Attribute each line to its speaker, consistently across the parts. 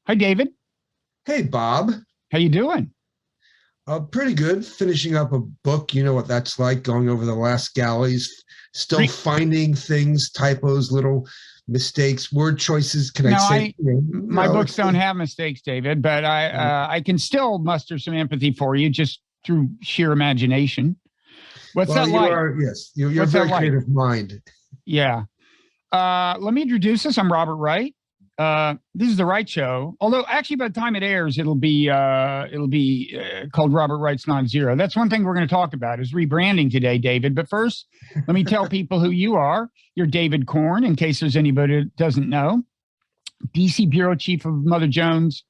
Speaker 1: Hi, David.
Speaker 2: Hey, Bob.
Speaker 1: How you doing?
Speaker 2: Pretty good. Finishing up a book. You know what that's like, going over the last galleys, still
Speaker 1: Re-
Speaker 2: finding things, typos, little mistakes, word choices. Can I
Speaker 1: no,
Speaker 2: say?
Speaker 1: my books don't have mistakes, David, but I can still muster some empathy for you just through sheer imagination. What's
Speaker 2: Well,
Speaker 1: that
Speaker 2: you
Speaker 1: like?
Speaker 2: are, yes, you're a
Speaker 1: What's that
Speaker 2: very
Speaker 1: like?
Speaker 2: creative mind.
Speaker 1: Yeah. Let me introduce us. I'm Robert Wright. This is the Wright Show. Although, actually, by the time it airs, it'll be called Robert Wright's Nonzero. That's one thing we're going to talk about is rebranding today, David. But first, let me tell people who you are. You're David Korn, in case there's anybody that doesn't know. DC bureau chief of Mother Jones,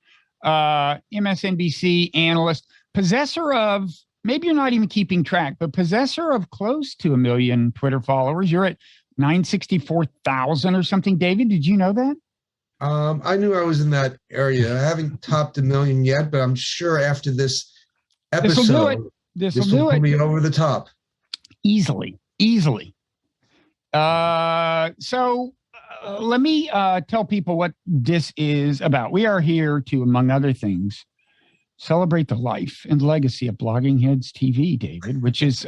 Speaker 1: MSNBC analyst, possessor of, maybe you're not even keeping track, but possessor of close to 1 million Twitter followers. You're at 964,000 or something. David, did you know that?
Speaker 2: I knew I was in that area. I haven't topped 1 million yet, but I'm sure after this
Speaker 1: This will do it.
Speaker 2: episode,
Speaker 1: This
Speaker 2: this
Speaker 1: will
Speaker 2: will
Speaker 1: do
Speaker 2: put
Speaker 1: it
Speaker 2: me over the top.
Speaker 1: easily. So let me tell people what this is about. We are here to, among other things, celebrate the life and legacy of Blogging Heads TV, David, which is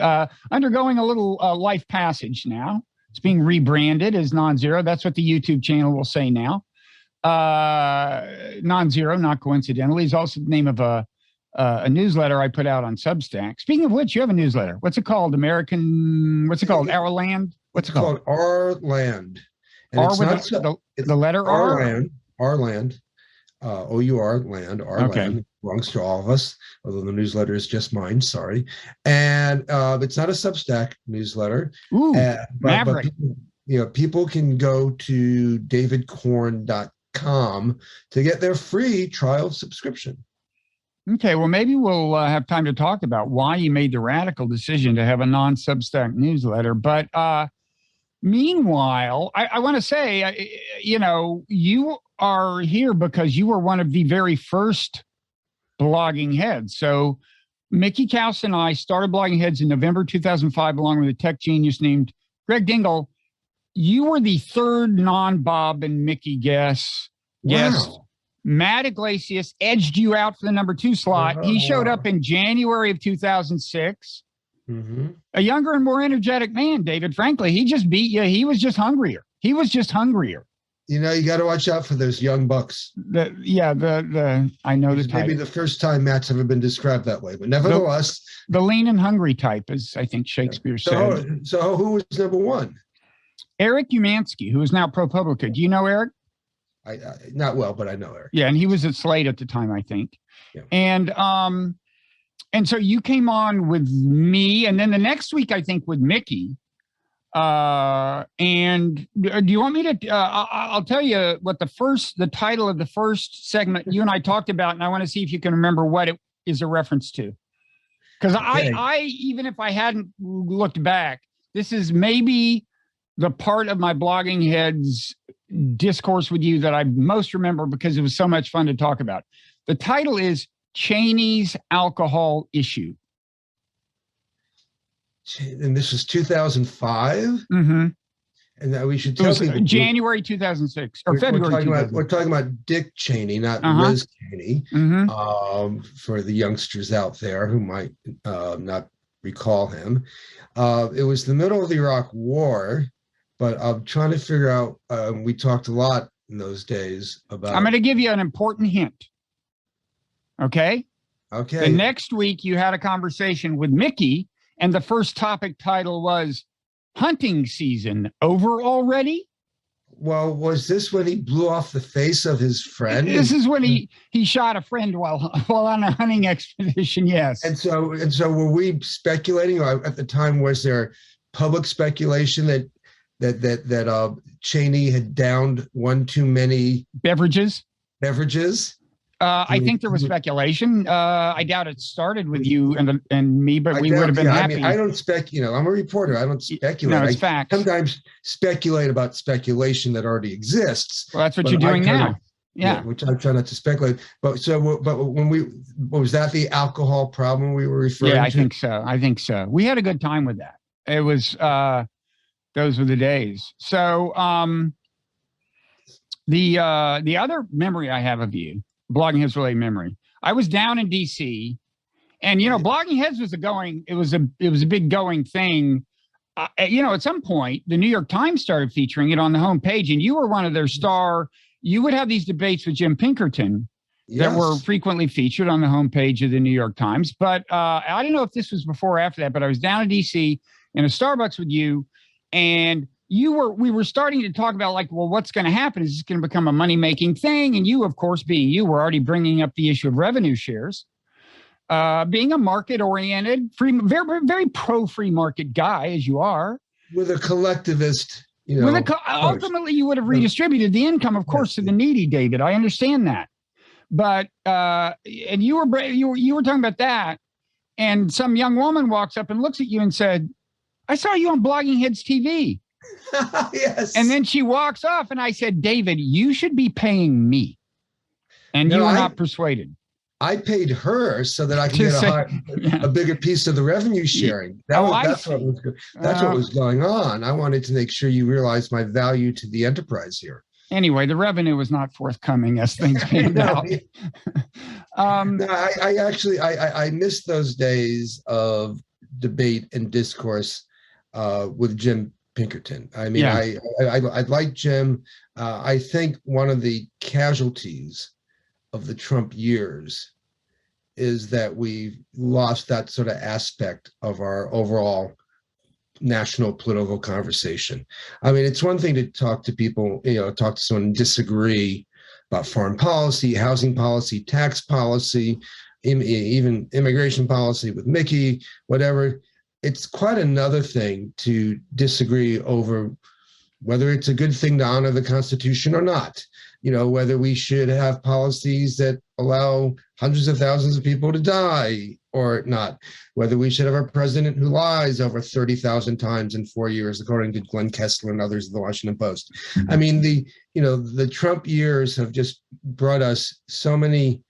Speaker 1: undergoing a little life passage now. It's being rebranded as Nonzero. That's what the YouTube channel will say now. Nonzero, not coincidentally, is also the name of a newsletter I put out on Substack. Speaking of which, you have a newsletter. What's it called? What's it called? Our Land? What's it called?
Speaker 2: Our Land. And
Speaker 1: R
Speaker 2: it's
Speaker 1: with
Speaker 2: not
Speaker 1: the letter
Speaker 2: our
Speaker 1: R?
Speaker 2: land, our land, O-U-R, land, our
Speaker 1: Okay.
Speaker 2: land, belongs to all of us, although the newsletter is just mine, sorry. And it's not a Substack newsletter.
Speaker 1: Ooh,
Speaker 2: but
Speaker 1: Maverick.
Speaker 2: people can go to davidkorn.com to get their free trial subscription.
Speaker 1: Okay, well, maybe we'll have time to talk about why you made the radical decision to have a non-Substack newsletter. But meanwhile, I want to say, you are here because you were one of the very first blogging heads. So Mickey Kaus and I started Blogging Heads in November 2005, along with a tech genius named Greg Dingle. You were the third non-Bob and Mickey guest.
Speaker 2: Wow.
Speaker 1: Matt Iglesias edged you out for the number 2 slot. He showed up in January of 2006.
Speaker 2: Mm-hmm.
Speaker 1: A younger and more energetic man, David. Frankly, he just beat you. He was just hungrier. You
Speaker 2: got to watch out for those young bucks.
Speaker 1: I know the type.
Speaker 2: Maybe the first time Matt's ever been described that way, but nevertheless.
Speaker 1: The lean and hungry type, as I think Shakespeare said.
Speaker 2: So who was number 1?
Speaker 1: Eric Umansky, who is now ProPublica. Do you know Eric?
Speaker 2: I not well, but I know Eric.
Speaker 1: Yeah, and he was at Slate at the time, I think.
Speaker 2: Yeah.
Speaker 1: And so you came on with me, and then the next week, I think, with Mickey. And do you want me to? I'll tell you what the title of the first segment you and I talked about, and I want to see if you can remember what it is a reference to. Because I even if I hadn't looked back, this is maybe the part of my Blogging Heads discourse with you that I most remember because it was so much fun to talk about. The title is Cheney's Alcohol Issue.
Speaker 2: And this was 2005.
Speaker 1: Mm-hmm.
Speaker 2: And that we should tell people.
Speaker 1: January 2006 or February.
Speaker 2: We're talking about Dick Cheney, not Liz Cheney.
Speaker 1: Mm-hmm.
Speaker 2: For the youngsters out there who might not recall him. It was the middle of the Iraq War, but I'm trying to figure out, we talked a lot in those days about.
Speaker 1: I'm going to give you an important hint. Okay?
Speaker 2: Okay.
Speaker 1: The next week you had a conversation with Mickey, and the first topic title was Hunting Season Over Already?
Speaker 2: Well, was this when he blew off the face of his friend?
Speaker 1: This is when he shot a friend while on a hunting expedition, yes.
Speaker 2: And so were we speculating, or at the time was there public speculation that Cheney had downed one too many beverages?
Speaker 1: I think there was speculation. I doubt it started with you and me, but we would have been happy.
Speaker 2: I mean, I don't speculate. I'm a reporter. I don't speculate.
Speaker 1: No, it's facts.
Speaker 2: Sometimes speculate about speculation that already exists.
Speaker 1: Well, that's what you're doing now. Yeah,
Speaker 2: which I try not to speculate. But when was that the alcohol problem we were referring to?
Speaker 1: Yeah, I think so. We had a good time with that. It was Those were the days. So the other memory I have of you, Blogging Heads related memory, I was down in DC, and Blogging Heads was it was a big going thing. At some point, the New York Times started featuring it on the homepage, and you were one of their star. You would have these debates with Jim Pinkerton that were frequently featured on the homepage of the New York Times. But I don't know if this was before or after that, but I was down in DC in a Starbucks with you, and we were starting to talk about, like, well, what's going to happen? Is this going to become a money-making thing? And you, of course, being you, were already bringing up the issue of revenue shares. Being a market-oriented, very, very pro-free market guy, as you are.
Speaker 2: With a collectivist,
Speaker 1: ultimately, you would have redistributed the income, of course, to the needy, David. I understand that. But, and you were talking about that, and some young woman walks up and looks at you and said, I saw you on Blogging Heads TV.
Speaker 2: Yes.
Speaker 1: And then she walks off, and I said, David, you should be paying me. And you were not persuaded.
Speaker 2: I paid her so that I could get a bigger piece of the revenue sharing. That's what was going on. I wanted to make sure you realize my value to the enterprise here.
Speaker 1: Anyway, the revenue was not forthcoming as things came out.
Speaker 2: I missed those days of debate and discourse with Jim Pinkerton. I mean, I like Jim. I think one of the casualties of the Trump years is that we've lost that sort of aspect of our overall national political conversation. I mean, it's one thing to talk to people, talk to someone and disagree about foreign policy, housing policy, tax policy, even immigration policy with Mickey, whatever. It's quite another thing to disagree over whether it's a good thing to honor the Constitution or not. Whether we should have policies that allow hundreds of thousands of people to die or not, whether we should have a president who lies over 30,000 times in 4 years, according to Glenn Kessler and others of the Washington Post. I mean, the Trump years have just brought us so many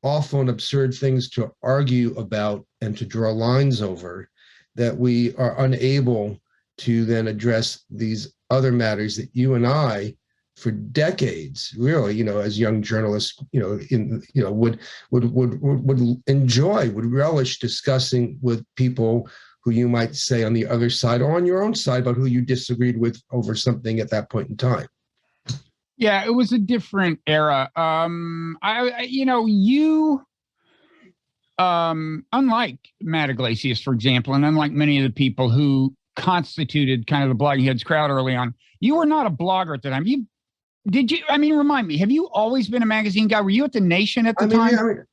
Speaker 2: awful and absurd things to argue about and to draw lines over that we are unable to then address these other matters that you and I, for decades, really, as young journalists, would enjoy, would relish discussing with people who you might say on the other side or on your own side, but who you disagreed with over something at that point in time.
Speaker 1: Yeah, it was a different era. Unlike Matt Iglesias, for example, and unlike many of the people who constituted kind of the Blogging Heads crowd early on, you were not a blogger at the time. Remind me, have you always been a magazine guy? Were you at The Nation at the time?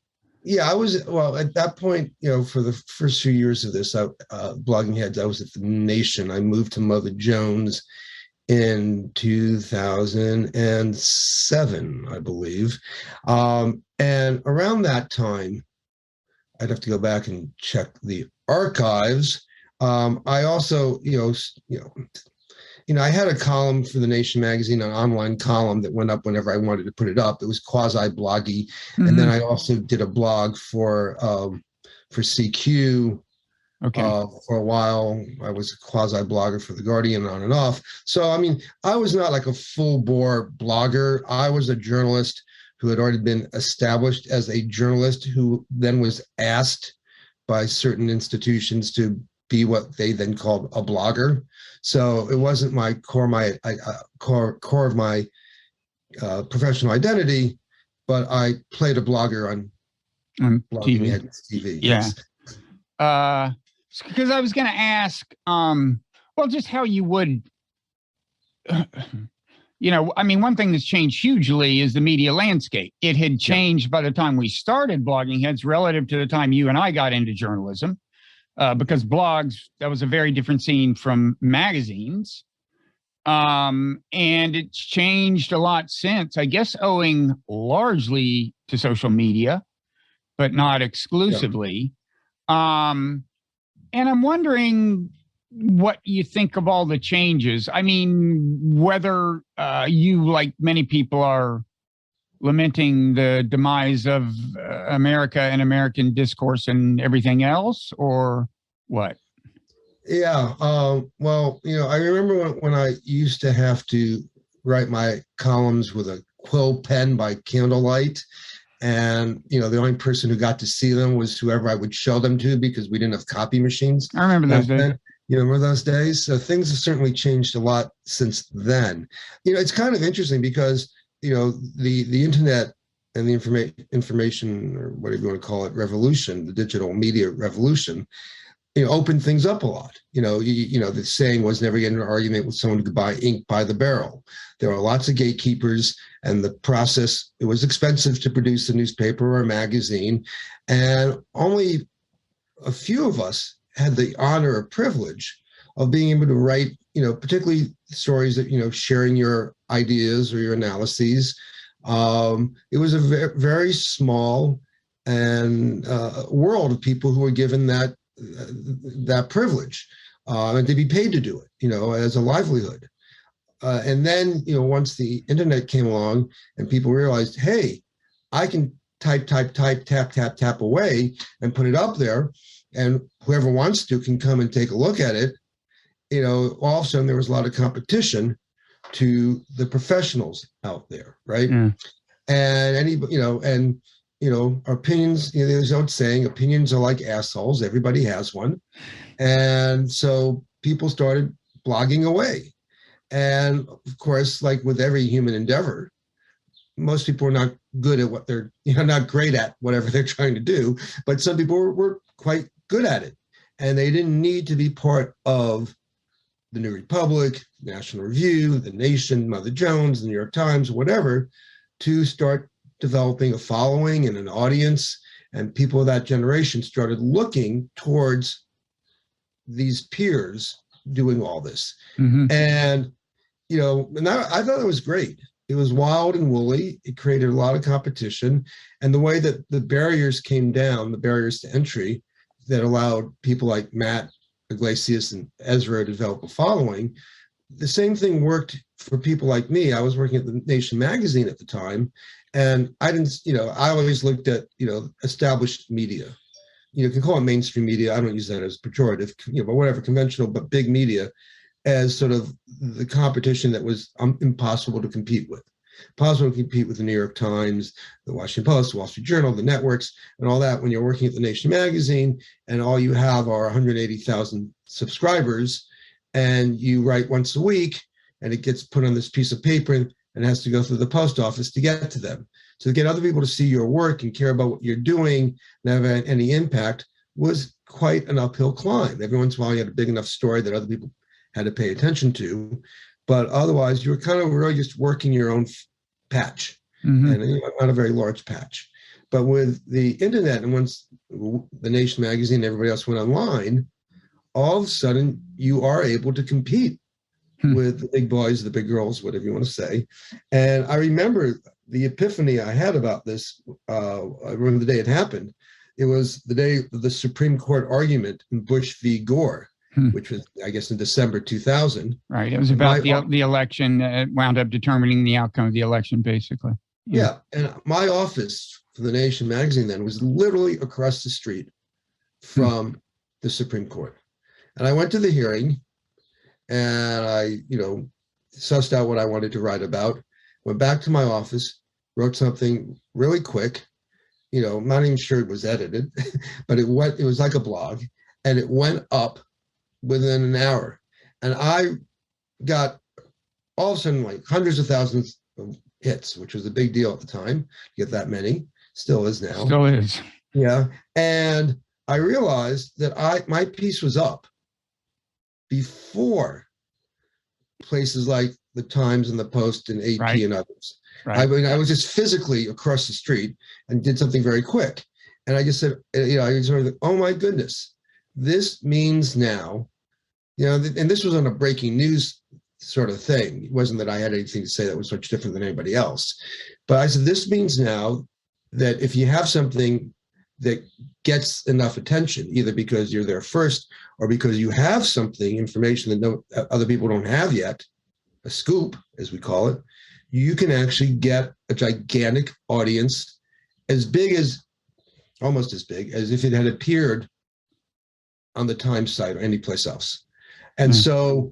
Speaker 2: I was. Well, at that point, for the first few years of this Blogging Heads, I was at The Nation. I moved to Mother Jones in 2007, I believe. And around that time, I'd have to go back and check the archives. I also, I had a column for The Nation magazine, an online column that went up whenever I wanted to put it up. It was quasi-bloggy. Mm-hmm. And then I also did a blog for CQ. Okay. For a while, I was a quasi-blogger for The Guardian, on and off. So, I mean, I was not like a full-bore blogger. I was a journalist who had already been established as a journalist who then was asked by certain institutions to be what they then called a blogger. So it wasn't my core of my professional identity, but I played a blogger on
Speaker 1: TV. Yeah.
Speaker 2: Yes.
Speaker 1: Because I was going to ask, just how you would, one thing that's changed hugely is the media landscape. It had changed by the time we started Blogging Heads relative to the time you and I got into journalism. Because blogs, that was a very different scene from magazines. And it's changed a lot since, I guess, owing largely to social media, but not exclusively. Yeah. And I'm wondering what you think of all the changes. I mean, whether you, like many people, are lamenting the demise of America and American discourse and everything else, or what?
Speaker 2: Yeah. Well, I remember when I used to have to write my columns with a quill pen by candlelight. And, the only person who got to see them was whoever I would show them to because we didn't have copy machines
Speaker 1: I remember
Speaker 2: back
Speaker 1: those days.
Speaker 2: then. You remember those days? So things have certainly changed a lot since then. It's kind of interesting because, the internet and the information, or whatever you want to call it, revolution, the digital media revolution, opened things up a lot. The saying was never get in an argument with someone who could buy ink by the barrel. There are lots of gatekeepers, and the process, it was expensive to produce a newspaper or a magazine, and only a few of us had the honor or privilege of being able to write, particularly stories that, sharing your ideas or your analyses. It was a very small and world of people who were given that privilege, and to be paid to do it, as a livelihood. And then, once the internet came along and people realized, hey, I can type, tap, tap, tap away and put it up there, and whoever wants to can come and take a look at it. All of a sudden there was a lot of competition to the professionals out there, right?
Speaker 1: Yeah.
Speaker 2: And our opinions, there's no saying, opinions are like assholes. Everybody has one. And so people started blogging away. And of course, like with every human endeavor, most people are not good at what they're, not great at whatever they're trying to do, but some people were quite good at it. And they didn't need to be part of the New Republic, National Review, The Nation, Mother Jones, the New York Times, whatever, to start developing a following and an audience. And people of that generation started looking towards these peers doing all this.
Speaker 1: Mm-hmm.
Speaker 2: And, I thought it was great. It was wild and woolly. It created a lot of competition. And the way that the barriers came down, the barriers to entry that allowed people like Matt Iglesias and Ezra to develop a following, the same thing worked for people like me. I was working at the Nation magazine at the time, and I didn't, I always looked at, established media. You can call it mainstream media. I don't use that as pejorative, but whatever, conventional, but big media, as sort of the competition that was impossible to compete with. Possible to compete with the New York Times, the Washington Post, the Wall Street Journal, the networks, and all that when you're working at the Nation magazine, and all you have are 180,000 subscribers, and you write once a week, and it gets put on this piece of paper and has to go through the post office to get to them. So to get other people to see your work and care about what you're doing and have any impact was quite an uphill climb. Every once in a while, you had a big enough story that other people had to pay attention to, but otherwise, you were kind of really just working your own patch,
Speaker 1: Mm-hmm.
Speaker 2: and not a very large patch. But with the internet, and once the Nation magazine and everybody else went online, all of a sudden you are able to compete with the big boys, the big girls, whatever you want to say. And I remember the epiphany I had about this. I remember the day it happened. It was the day of the Supreme Court argument in Bush v. Gore, which was, I guess, in December 2000.
Speaker 1: Right. It was about the election that wound up determining the outcome of the election, basically.
Speaker 2: Yeah. And my office for the Nation magazine then was literally across the street from the Supreme Court. And I went to the hearing, and I, sussed out what I wanted to write about, went back to my office, wrote something really quick. I'm not even sure it was edited, but it was like a blog, and it went up within an hour. And I got all of a sudden like hundreds of thousands of hits, which was a big deal at the time. To get that many, still is now.
Speaker 1: Still is.
Speaker 2: Yeah. And I realized that my piece was up before places like the Times and the Post and AP
Speaker 1: Right.
Speaker 2: and others.
Speaker 1: Right.
Speaker 2: I mean, I was just physically across the street and did something very quick. And I just said, I sort of, oh my goodness, this means now, and this was on a breaking news sort of thing. It wasn't that I had anything to say that was much different than anybody else. But I said, this means now that if you have something that gets enough attention, either because you're there first or because you have something, information that other people don't have yet, a scoop, as we call it, you can actually get a gigantic audience almost as big as if it had appeared on the Times site or anyplace else. And so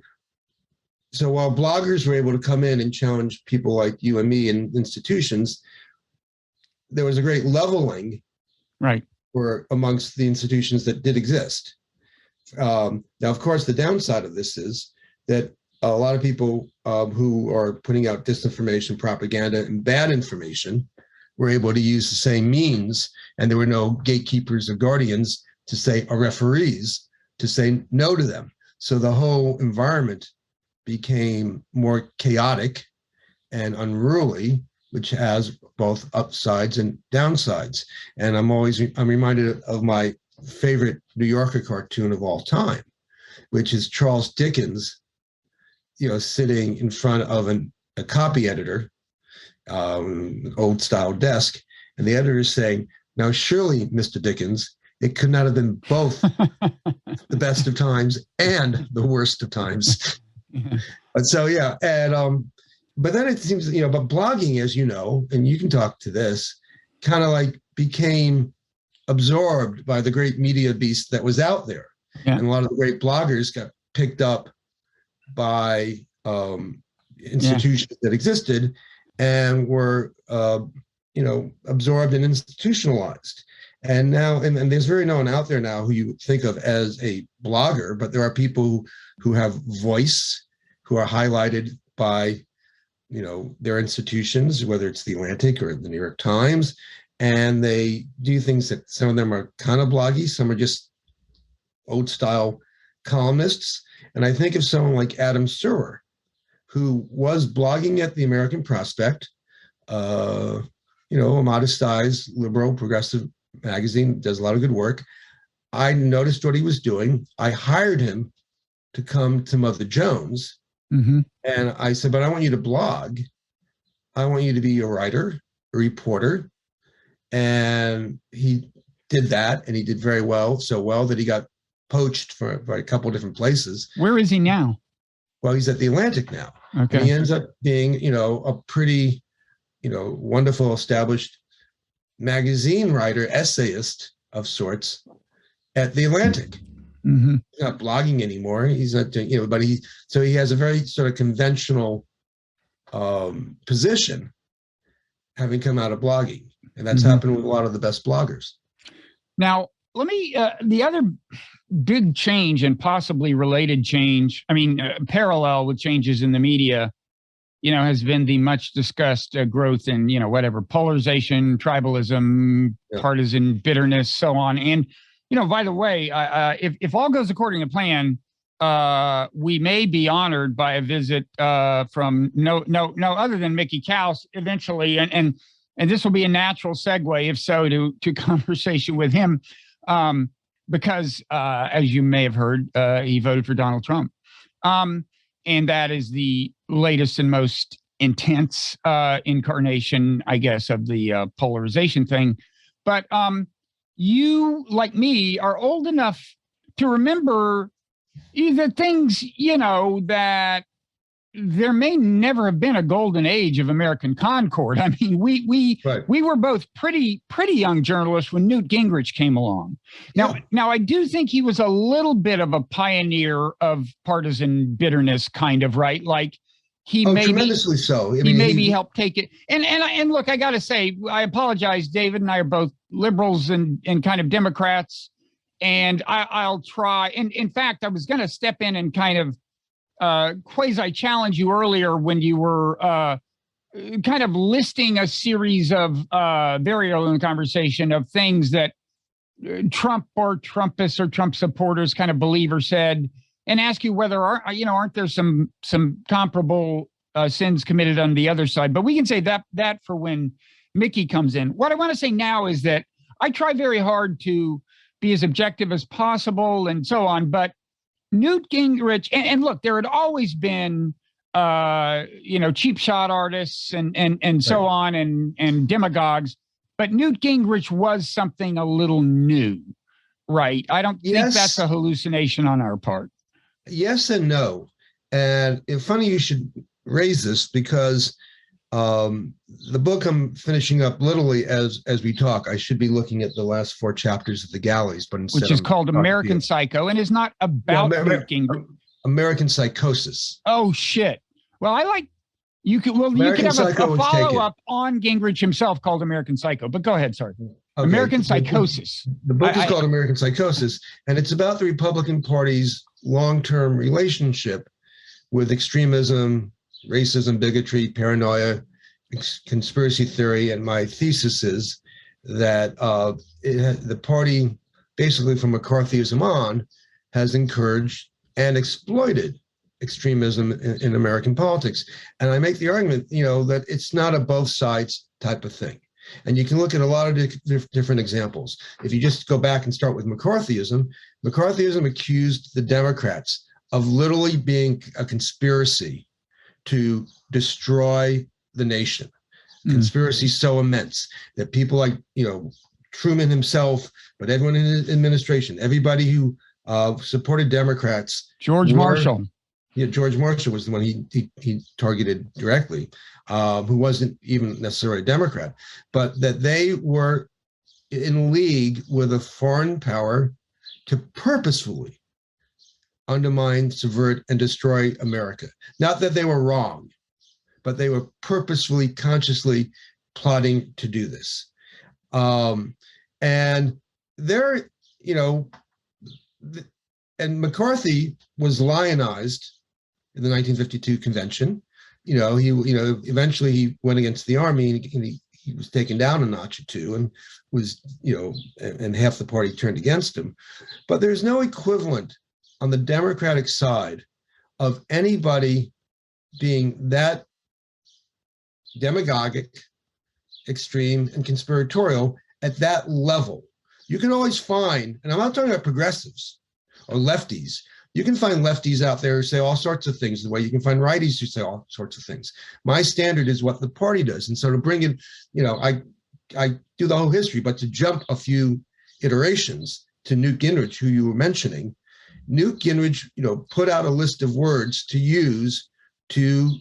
Speaker 2: while bloggers were able to come in and challenge people like you and me in institutions, there was a great leveling for amongst the institutions that did exist. Now, of course, the downside of this is that a lot of people who are putting out disinformation, propaganda, and bad information were able to use the same means, and there were no gatekeepers or guardians to say, or referees to say no to them. So the whole environment became more chaotic and unruly, which has both upsides and downsides. And I'm reminded of my favorite New Yorker cartoon of all time, which is Charles Dickens, sitting in front of a copy editor, an old style desk, and the editor is saying, "Now, surely, Mr. Dickens, it could not have been both the best of times and the worst of times." And so, but then it seems, but blogging, as you know, and you can talk to this, kind of like became absorbed by the great media beast that was out there. Yeah. And a lot of the great bloggers got picked up by institutions that existed and were, absorbed and institutionalized. And now, and there's very no one out there now who you think of as a blogger, but there are people who have voice, who are highlighted by, their institutions, whether it's the Atlantic or the New York Times, and they do things that some of them are kind of bloggy, some are just old style columnists. And I think of someone like Adam Serwer, who was blogging at the American Prospect, a modest-sized liberal progressive magazine, does a lot of good work. I noticed what he was doing. I hired him to come to Mother Jones. Mm-hmm. And I said, but I want you to blog. I want you to be a writer, a reporter. And he did that, and he did very well, so well that he got poached for a couple of different places.
Speaker 1: Where is he now?
Speaker 2: Well, he's at the Atlantic now.
Speaker 1: Okay.
Speaker 2: And he ends up being, a pretty, wonderful, established magazine writer, essayist of sorts at the Atlantic. Mm-hmm. He's not blogging anymore. He's not doing, but he has a very sort of conventional position, having come out of blogging. And that's happened with a lot of the best bloggers.
Speaker 1: Now, let me, the other big change and possibly related change, parallel with changes in the media, has been the much discussed growth in, polarization, tribalism, partisan bitterness, so on. And, by the way, if all goes according to plan, we may be honored by a visit from no other than Mickey Kaus eventually. And this will be a natural segue, if so, to conversation with him. Because as you may have heard, he voted for Donald Trump. And that is the latest and most intense incarnation, I guess, of the polarization thing. But you, like me, are old enough to remember the things, that there may never have been a golden age of American Concord. We were both pretty young journalists when Newt Gingrich came along. Now I do think he was a little bit of a pioneer of partisan bitterness, kind of, right? Like he
Speaker 2: tremendously so.
Speaker 1: He maybe helped take it. And look, I got to say, I apologize. David and I are both liberals and kind of Democrats, and I'll try. And in fact, I was going to step in and kind of quasi challenge you earlier when you were kind of listing a series of very early in the conversation of things that Trump or Trumpists or Trump supporters kind of believe or said, and ask you whether aren't there some comparable sins committed on the other side. But we can say that for when Mickey comes in. What I want to say now is that I try very hard to be as objective as possible and so on, but Newt Gingrich, and look, there had always been, cheap shot artists and so on and demagogues, but Newt Gingrich was something a little new, right? I don't think that's a hallucination on our part.
Speaker 2: Yes and no. And it's funny you should raise this because The book I'm finishing up literally as we talk. I should be looking at the last 4 chapters of The Galleys, but instead
Speaker 1: which is
Speaker 2: I'm
Speaker 1: called American Psycho, and is not about Newt Gingrich.
Speaker 2: American Psychosis.
Speaker 1: Oh shit! Well, I like you could. Well,
Speaker 2: American
Speaker 1: you could have
Speaker 2: Psycho
Speaker 1: a
Speaker 2: was
Speaker 1: follow
Speaker 2: taken.
Speaker 1: up on Gingrich himself called American Psycho. But go ahead, sorry.
Speaker 2: Okay.
Speaker 1: American Psychosis.
Speaker 2: The book is called American Psychosis, and it's about the Republican Party's long-term relationship with extremism, racism, bigotry, paranoia, conspiracy theory. And my thesis is that the party, basically from McCarthyism on, has encouraged and exploited extremism in American politics. And I make the argument, that it's not a both sides type of thing. And you can look at a lot of different examples. If you just go back and start with McCarthyism accused the Democrats of literally being a conspiracy to destroy the nation. Conspiracy so immense that people like, Truman himself, but everyone in his administration, everybody who supported Democrats.
Speaker 1: George Marshall.
Speaker 2: Yeah, George Marshall was the one he targeted directly, who wasn't even necessarily a Democrat, but that they were in league with a foreign power to purposefully undermine, subvert, and destroy America. Not that they were wrong, but they were purposefully, consciously plotting to do this. And they're, and McCarthy was lionized in the 1952 convention. Eventually he went against the army, and he was taken down a notch or two, and was, and half the party turned against him. But there's no equivalent on the Democratic side of anybody being that demagogic, extreme, and conspiratorial at that level. You can always find, and I'm not talking about progressives or lefties, you can find lefties out there who say all sorts of things, the way you can find righties who say all sorts of things. My standard is what the party does. And so to bring in, I do the whole history, but to jump a few iterations to Newt Gingrich, who you were mentioning, Newt Gingrich, put out a list of words to use to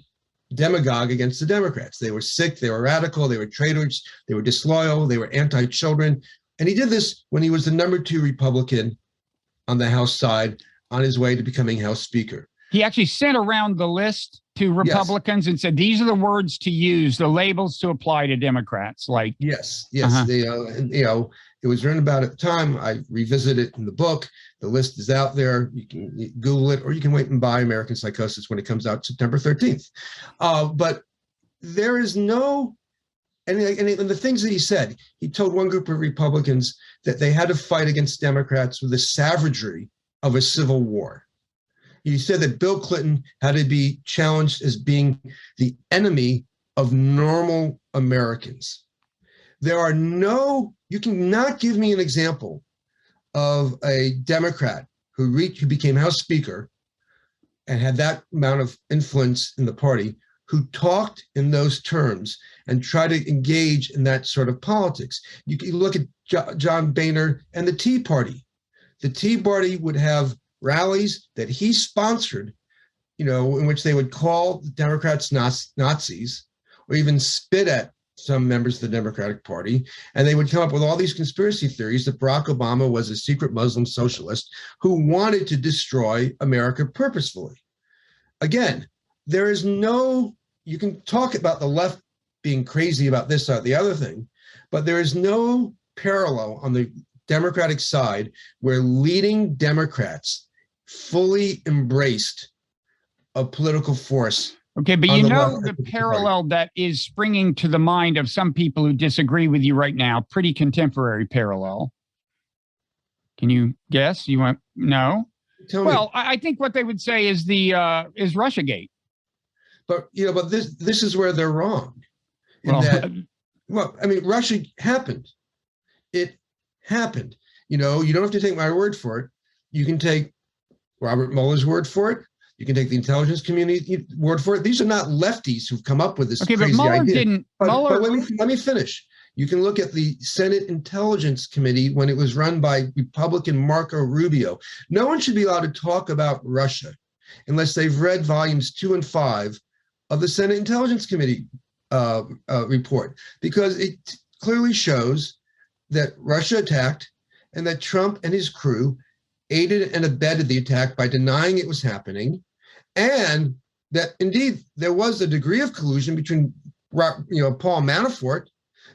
Speaker 2: demagogue against the Democrats. They were sick, they were radical, they were traitors, they were disloyal, they were anti-children. And he did this when he was the number 2 Republican on the House side, on his way to becoming House Speaker.
Speaker 1: He actually sent around the list to Republicans and said, these are the words to use, the labels to apply to Democrats. Like,
Speaker 2: yes. It was written about at the time. I revisit it in the book. The list is out there. You can Google it, or you can wait and buy American Psychosis when it comes out September 13th. But there is no, and the things that he said, he told one group of Republicans that they had to fight against Democrats with the savagery of a civil war. He said that Bill Clinton had to be challenged as being the enemy of normal Americans. You cannot give me an example of a Democrat who became House Speaker and had that amount of influence in the party, who talked in those terms and tried to engage in that sort of politics. You can look at John Boehner and the Tea Party. The Tea Party would have rallies that he sponsored, in which they would call the Democrats Nazis, or even spit at some members of the Democratic Party. And they would come up with all these conspiracy theories that Barack Obama was a secret Muslim socialist who wanted to destroy America purposefully. Again, there is you can talk about the left being crazy about this or the other thing, but there is no parallel on the Democratic side where leading Democrats fully embraced a political force.
Speaker 1: Okay, but the parallel that is springing to the mind of some people who disagree with you right now, pretty contemporary parallel. Can you guess? You want no? Well, I think what they would say is is Russiagate.
Speaker 2: But but this is where they're wrong. Russia happened. It happened. You don't have to take my word for it. You can take Robert Mueller's word for it. You can take the intelligence community word for it. These are not lefties who've come up with this crazy idea. But let me finish. You can look at the Senate Intelligence Committee when it was run by Republican Marco Rubio. No one should be allowed to talk about Russia unless they've read volumes 2 and 5 of the Senate Intelligence Committee report, because it clearly shows that Russia attacked and that Trump and his crew aided and abetted the attack by denying it was happening, and that indeed there was a degree of collusion between Paul Manafort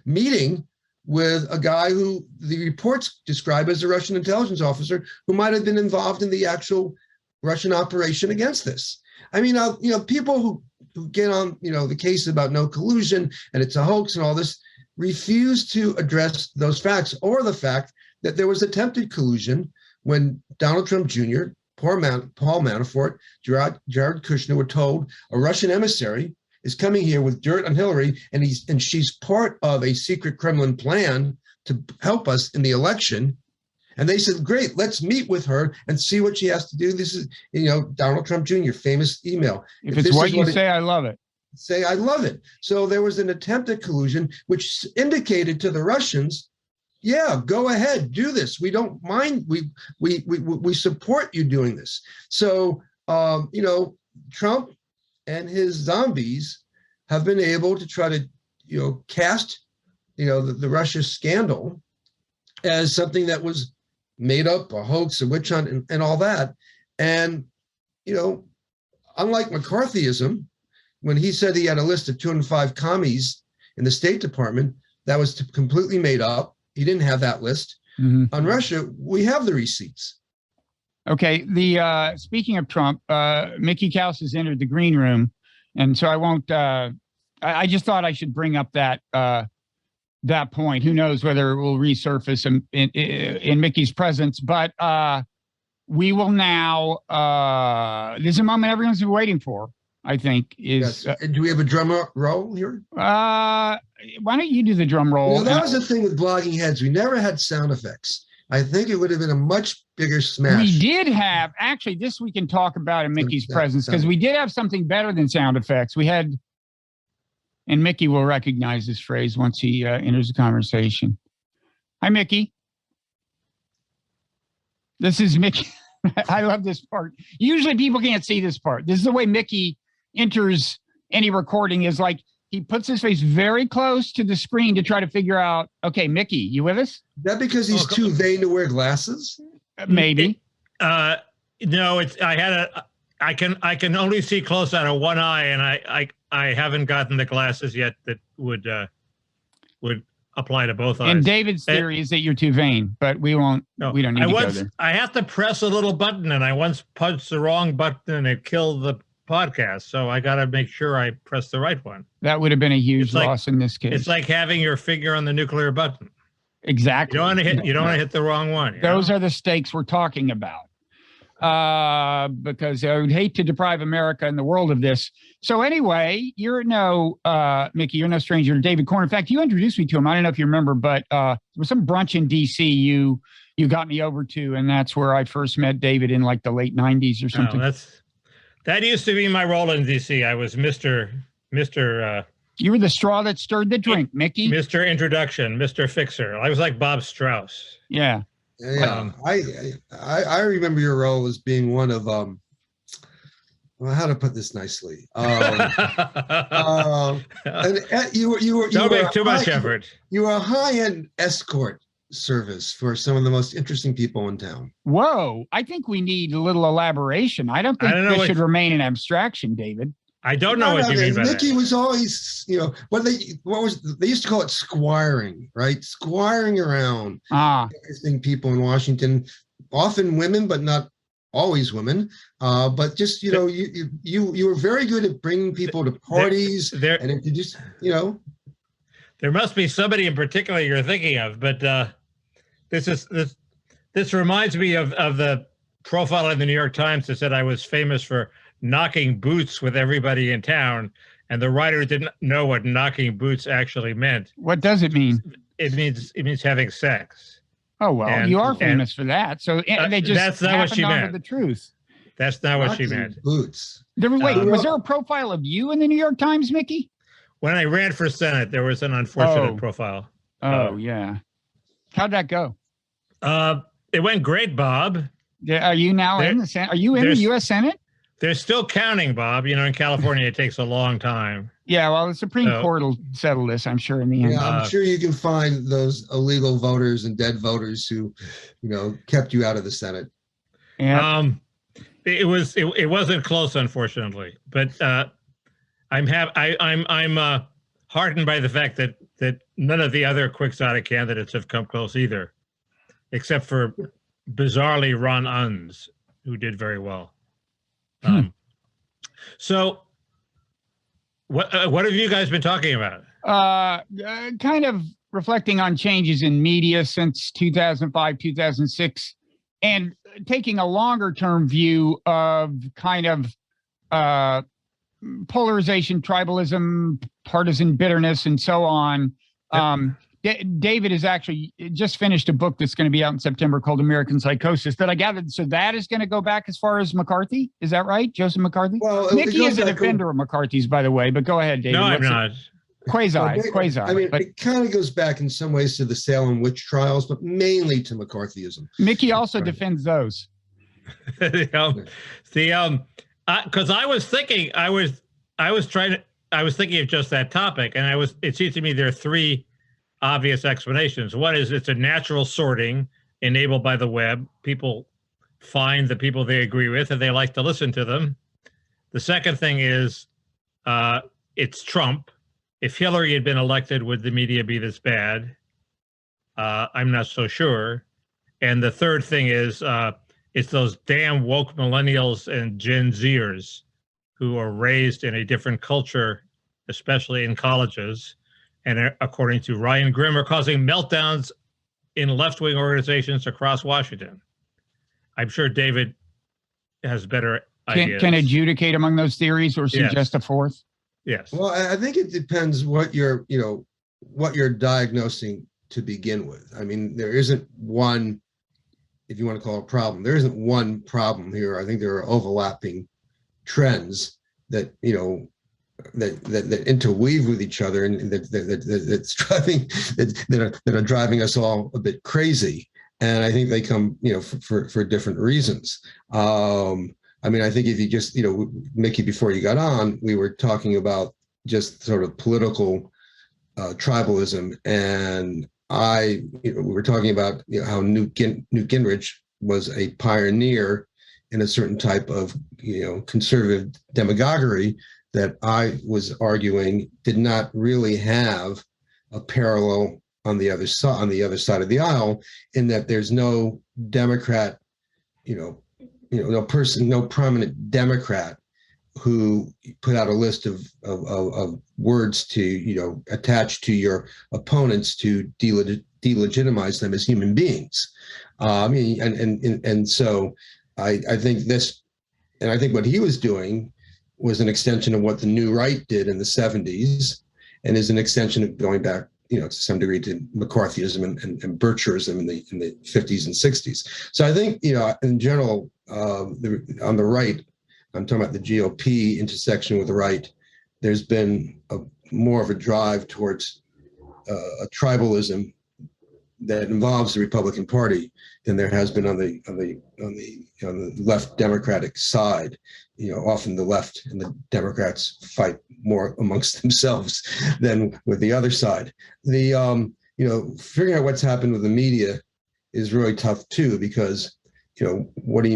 Speaker 2: meeting with a guy who the reports describe as a Russian intelligence officer who might have been involved in the actual Russian operation against this. I mean, people who get on, the case about no collusion and it's a hoax and all this, refuse to address those facts, or the fact that there was attempted collusion when Donald Trump Jr., Paul Manafort, Jared Kushner were told a Russian emissary is coming here with dirt on Hillary, and she's part of a secret Kremlin plan to help us in the election. And they said, great, let's meet with her and see what she has to do. This is, Donald Trump Jr., famous email.
Speaker 1: If it's what you say, I love it.
Speaker 2: Say, I love it. So there was an attempted collusion, which indicated to the Russians, yeah, go ahead, do this. We don't mind. We support you doing this. So, Trump and his zombies have been able to try to, cast, the Russia scandal as something that was made up, a hoax, a witch hunt, and all that. And, unlike McCarthyism, when he said he had a list of 205 commies in the State Department, that was completely made up. He didn't have that list. Mm-hmm. On Russia, we have the receipts.
Speaker 1: Okay. Speaking of Trump, Mickey Kaus has entered the green room, and so I won't. I just thought I should bring up that point. Who knows whether it will resurface in Mickey's presence? But we will now. There's a moment everyone's been waiting for. I think is.
Speaker 2: Yes. Do we have a drum roll here?
Speaker 1: Why don't you do the drum roll?
Speaker 2: That was the thing with Blogging Heads. We never had sound effects. I think it would have been a much bigger smash.
Speaker 1: We did have, actually, this we can talk about in Mickey's presence, because we did have something better than sound effects. We had, and Mickey will recognize this phrase once he enters the conversation. Hi, Mickey. This is Mickey. I love this part. Usually people can't see this part. This is the way Mickey enters any recording, is like he puts his face very close to the screen to try to figure out, okay, Mickey, you with us?
Speaker 2: Is that because he's too vain to wear glasses?
Speaker 1: Maybe.
Speaker 3: No, I can only see close out of one eye, and I haven't gotten the glasses yet that would apply to both eyes.
Speaker 1: And David's theory is that you're too vain, but we don't need to go there.
Speaker 3: I have to press a little button, and I once punched the wrong button and it killed the podcast. So I got to make sure I press the right one.
Speaker 1: That would have been a huge loss in this case.
Speaker 3: It's like having your finger on the nuclear button.
Speaker 1: Exactly.
Speaker 3: You don't want to hit the wrong one.
Speaker 1: Those are the stakes we're talking about. Because I would hate to deprive America and the world of this. So anyway, Mickey, you're no stranger to David Corn. In fact, you introduced me to him. I don't know if you remember, but there was some brunch in DC you got me over to, and that's where I first met David in like the late 90s or something.
Speaker 3: That used to be my role in DC. I was Mr.
Speaker 1: You were the straw that stirred the drink, Mickey.
Speaker 3: Mr. Introduction, Mr. Fixer. I was like Bob Strauss.
Speaker 1: Yeah.
Speaker 2: Yeah, I remember your role as being one of well, how to put this nicely. And
Speaker 3: Don't make too much effort.
Speaker 2: You were a high-end escort service for some of the most interesting people in town.
Speaker 1: Whoa! I think we need a little elaboration. I don't think this should remain an abstraction, David.
Speaker 3: I don't know what you mean by that.
Speaker 2: Mickey was always, they used to call it squiring, right? Squiring around, visiting people in Washington, often women, but not always women. But just, you were very good at bringing people to parties and introduce,
Speaker 3: There must be somebody in particular you're thinking of, but this reminds me of the profile in the New York Times that said I was famous for knocking boots with everybody in town, and the writer didn't know what knocking boots actually meant.
Speaker 1: What does it mean?
Speaker 3: It means having sex.
Speaker 1: Oh well, you are famous for that. So they just
Speaker 3: that's not what she meant.
Speaker 1: The truth.
Speaker 3: That's not what she meant.
Speaker 2: Boots.
Speaker 1: Was there a profile of you in the New York Times, Mickey?
Speaker 3: When I ran for Senate, there was an unfortunate profile.
Speaker 1: Oh yeah. How'd that go?
Speaker 3: It went great, Bob.
Speaker 1: Yeah, are you now in the Senate? Are you in the U.S. Senate?
Speaker 3: They're still counting, Bob. In California, it takes a long time.
Speaker 1: Yeah, well, the Supreme Court will settle this, I'm sure, in the end.
Speaker 2: Yeah, I'm sure you can find those illegal voters and dead voters who, kept you out of the Senate.
Speaker 1: Yeah.
Speaker 3: It wasn't close, unfortunately, but I'm heartened by the fact that none of the other quixotic candidates have come close either, except for bizarrely Ron Unz, who did very well. So what have you guys been talking about?
Speaker 1: Kind of reflecting on changes in media since 2005, 2006, and taking a longer term view of kind of polarization, tribalism, partisan bitterness, and so on. David has actually just finished a book that's going to be out in September called American Psychosis that I gathered. So that is going to go back as far as McCarthy. Is that right? Joseph McCarthy?
Speaker 2: Well,
Speaker 1: Nikki is a defender of McCarthy's, by the way, but go ahead, David.
Speaker 3: No, I'm not.
Speaker 1: Quasi.
Speaker 2: I mean, it kind of goes back in some ways to the Salem witch trials, but mainly to McCarthyism.
Speaker 1: Mickey also defends those.
Speaker 3: Because I was thinking of just that topic, and it seems to me there are three obvious explanations. One is it's a natural sorting enabled by the web. People find the people they agree with and they like to listen to them. The second thing is it's Trump. If Hillary had been elected, would the media be this bad? I'm not so sure. And the third thing is it's those damn woke millennials and Gen Zers who are raised in a different culture, especially in colleges, and according to Ryan Grimm, are causing meltdowns in left-wing organizations across Washington. I'm sure David has better ideas.
Speaker 1: Can adjudicate among those theories or suggest a fourth?
Speaker 3: Yes.
Speaker 2: Well, I think it depends what you're diagnosing to begin with. I mean, there isn't one, if you want to call it a problem, there isn't one problem here. I think there are overlapping trends that, that interweave with each other and that are driving us all a bit crazy. And I think they come, for different reasons. I mean, I think if you just, Mickey, before you got on, we were talking about just sort of political tribalism, and we were talking about how Newt Gingrich was a pioneer in a certain type of, conservative demagoguery that I was arguing did not really have a parallel on the other side of the aisle, in that there's no Democrat, no prominent Democrat who put out a list of words to, attach to your opponents to delegitimize them as human beings. I mean, and so I think this, and I think what he was doing was an extension of what the New Right did in the 70s, and is an extension of going back, to some degree, to McCarthyism and Bircherism in the 50s and 60s. So I think, in general, on the right, I'm talking about the GOP intersection with the right, there's been more of a drive towards a tribalism that involves the Republican Party than there has been on the left Democratic side. Often the left and the Democrats fight more amongst themselves than with the other side. Figuring out what's happened with the media is really tough too, because how do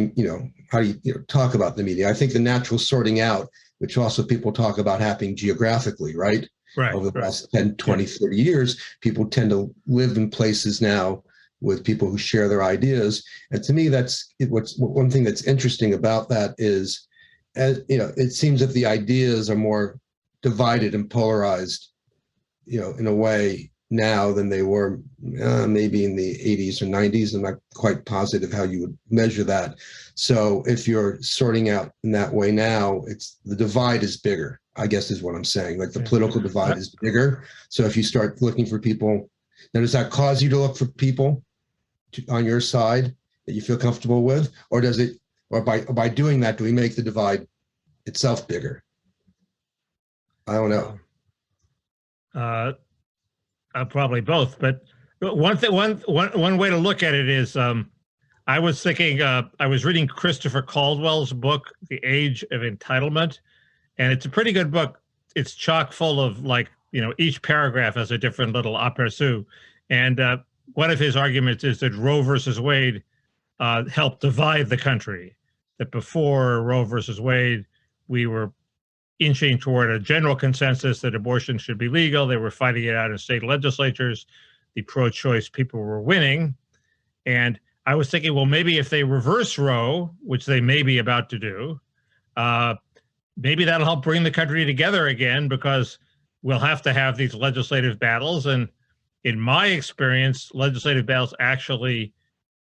Speaker 2: you talk about the media? I think the natural sorting out, which also people talk about happening geographically, right?
Speaker 3: Right.
Speaker 2: Over the last 10, 20, 30 years, people tend to live in places now with people who share their ideas. And to me, that's one thing that's interesting about that is, it seems that the ideas are more divided and polarized, in a way now than they were maybe in the 80s or 90s. I'm not quite positive how you would measure that. So if you're sorting out in that way now, the divide is bigger, I guess is what I'm saying. Like the political divide is bigger. So if you start looking for people, now does that cause you to look for people on your side that you feel comfortable with? Or does it, or by doing that, do we make the divide itself bigger? I don't know.
Speaker 3: Probably both, but one way to look at it is, I was thinking, I was reading Christopher Caldwell's book, The Age of Entitlement, and it's a pretty good book. it's chock full of, like, each paragraph has a different little aperçu. And one of his arguments is that Roe versus Wade helped divide the country. That before Roe versus Wade, we were inching toward a general consensus that abortion should be legal. They were fighting it out in state legislatures. The pro-choice people were winning. And I was thinking, well, maybe if they reverse Roe, which they may be about to do, maybe that'll help bring the country together again, because we'll have to have these legislative battles. And in my experience, legislative battles actually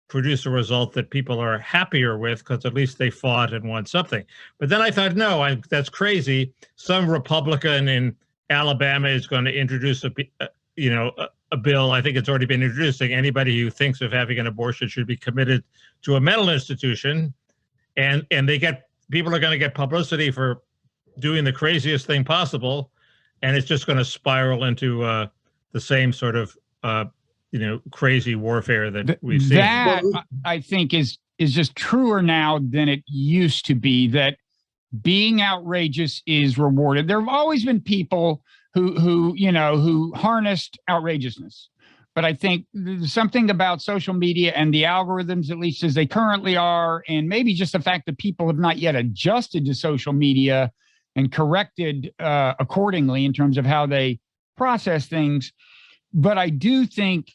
Speaker 3: produce a result that people are happier with, because at least they fought and won something. But then I thought, no, that's crazy. Some Republican in Alabama is going to introduce a bill. I think it's already been introduced, saying anybody who thinks of having an abortion should be committed to a mental institution. And people are going to get publicity for doing the craziest thing possible. And it's just going to spiral into the same sort of, crazy warfare that we've seen.
Speaker 1: That, I think, is just truer now than it used to be, that being outrageous is rewarded. There have always been people who harnessed outrageousness. But I think there's something about social media and the algorithms, at least as they currently are, and maybe just the fact that people have not yet adjusted to social media and corrected accordingly in terms of how they process things. But I do think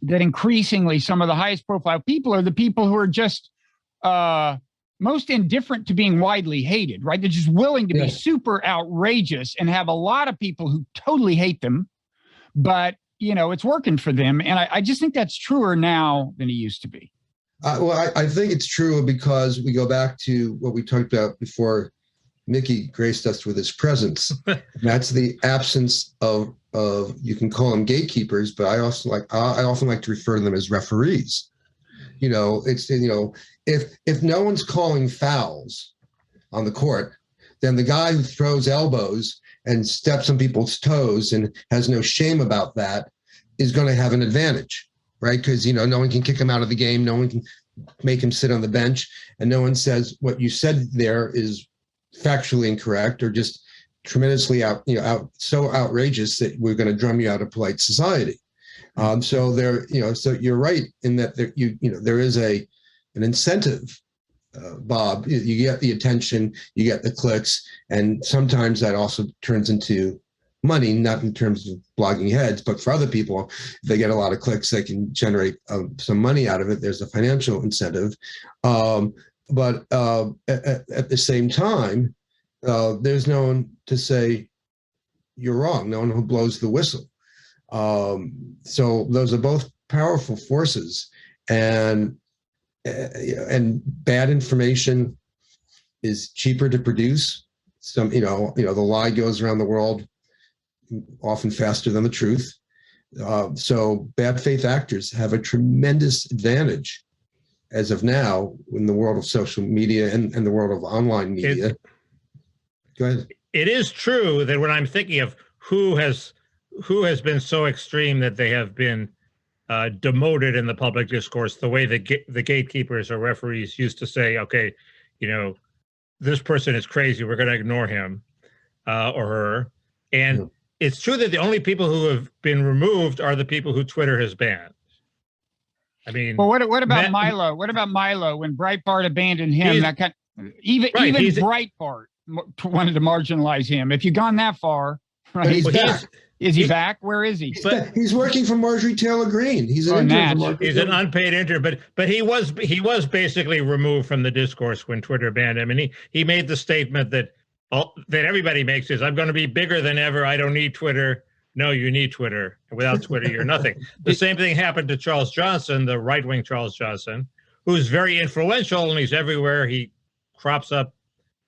Speaker 1: that increasingly some of the highest profile people are the people who are just most indifferent to being widely hated, right? They're just willing to be super outrageous and have a lot of people who totally hate them, but it's working for them. And I just think that's truer now than it used to be.
Speaker 2: Well, I think it's true because we go back to what we talked about before Mickey graced us with his presence. That's the absence of you can call them gatekeepers, but I often like to refer to them as referees. If no one's calling fouls on the court, then the guy who throws elbows and steps on people's toes and has no shame about that is going to have an advantage, right? Because no one can kick him out of the game, no one can make him sit on the bench, and no one says what you said there is factually incorrect or just tremendously so outrageous that we're going to drum you out of polite society. So you're right in that there is an incentive, Bob. You get the attention, you get the clicks, and sometimes that also turns into money, not in terms of blogging heads, but for other people, if they get a lot of clicks, they can generate some money out of it. There's a financial incentive. But at the same time, there's no one to say you're wrong, no one who blows the whistle. So those are both powerful forces, and bad information is cheaper to produce. The lie goes around the world often faster than the truth. So bad faith actors have a tremendous advantage as of now in the world of social media and the world of online media. Go ahead.
Speaker 3: It is true that when I'm thinking of who has been so extreme that they have been demoted in the public discourse, the way the gatekeepers or referees used to say, okay, this person is crazy, we're going to ignore him or her. And it's true that the only people who have been removed are the people who Twitter has banned. I mean,
Speaker 1: well, what about Milo? What about Milo when Breitbart abandoned him? Even Breitbart wanted to marginalize him. If you've gone that far, right?
Speaker 2: He's back.
Speaker 1: Is he back? Where is he?
Speaker 2: He's working for Marjorie Taylor Greene. He's an intern.
Speaker 3: He's an unpaid intern, but he was basically removed from the discourse when Twitter banned him, and he made the statement that everybody makes is, I'm going to be bigger than ever. I don't need Twitter. No, you need Twitter. Without Twitter, you're nothing. The same thing happened to Charles Johnson, the right-wing Charles Johnson, who's very influential and he's everywhere. He crops up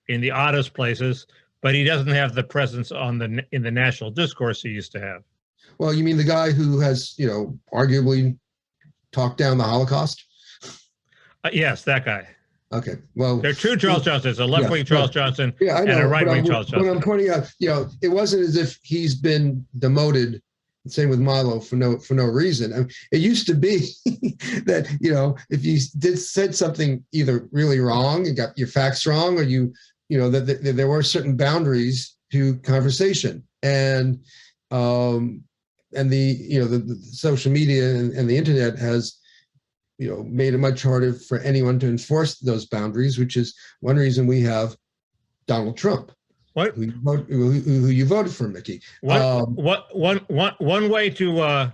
Speaker 3: in the oddest places, but he doesn't have the presence in the national discourse he used to have.
Speaker 2: Well, you mean the guy who has, arguably talked down the Holocaust?
Speaker 3: Yes, that guy.
Speaker 2: Okay, well,
Speaker 3: there are two Charles Johnsons, a left-wing Charles Johnson and a right-wing Charles Johnson.
Speaker 2: What I'm pointing out, it wasn't as if he's been demoted. Same with Milo for no reason. I mean, it used to be that if you said something either really wrong and got your facts wrong, or that there were certain boundaries to conversation. And the social media and the internet has made it much harder for anyone to enforce those boundaries, which is one reason we have Donald Trump.
Speaker 3: What?
Speaker 2: Who you voted for, Mickey?
Speaker 3: One way to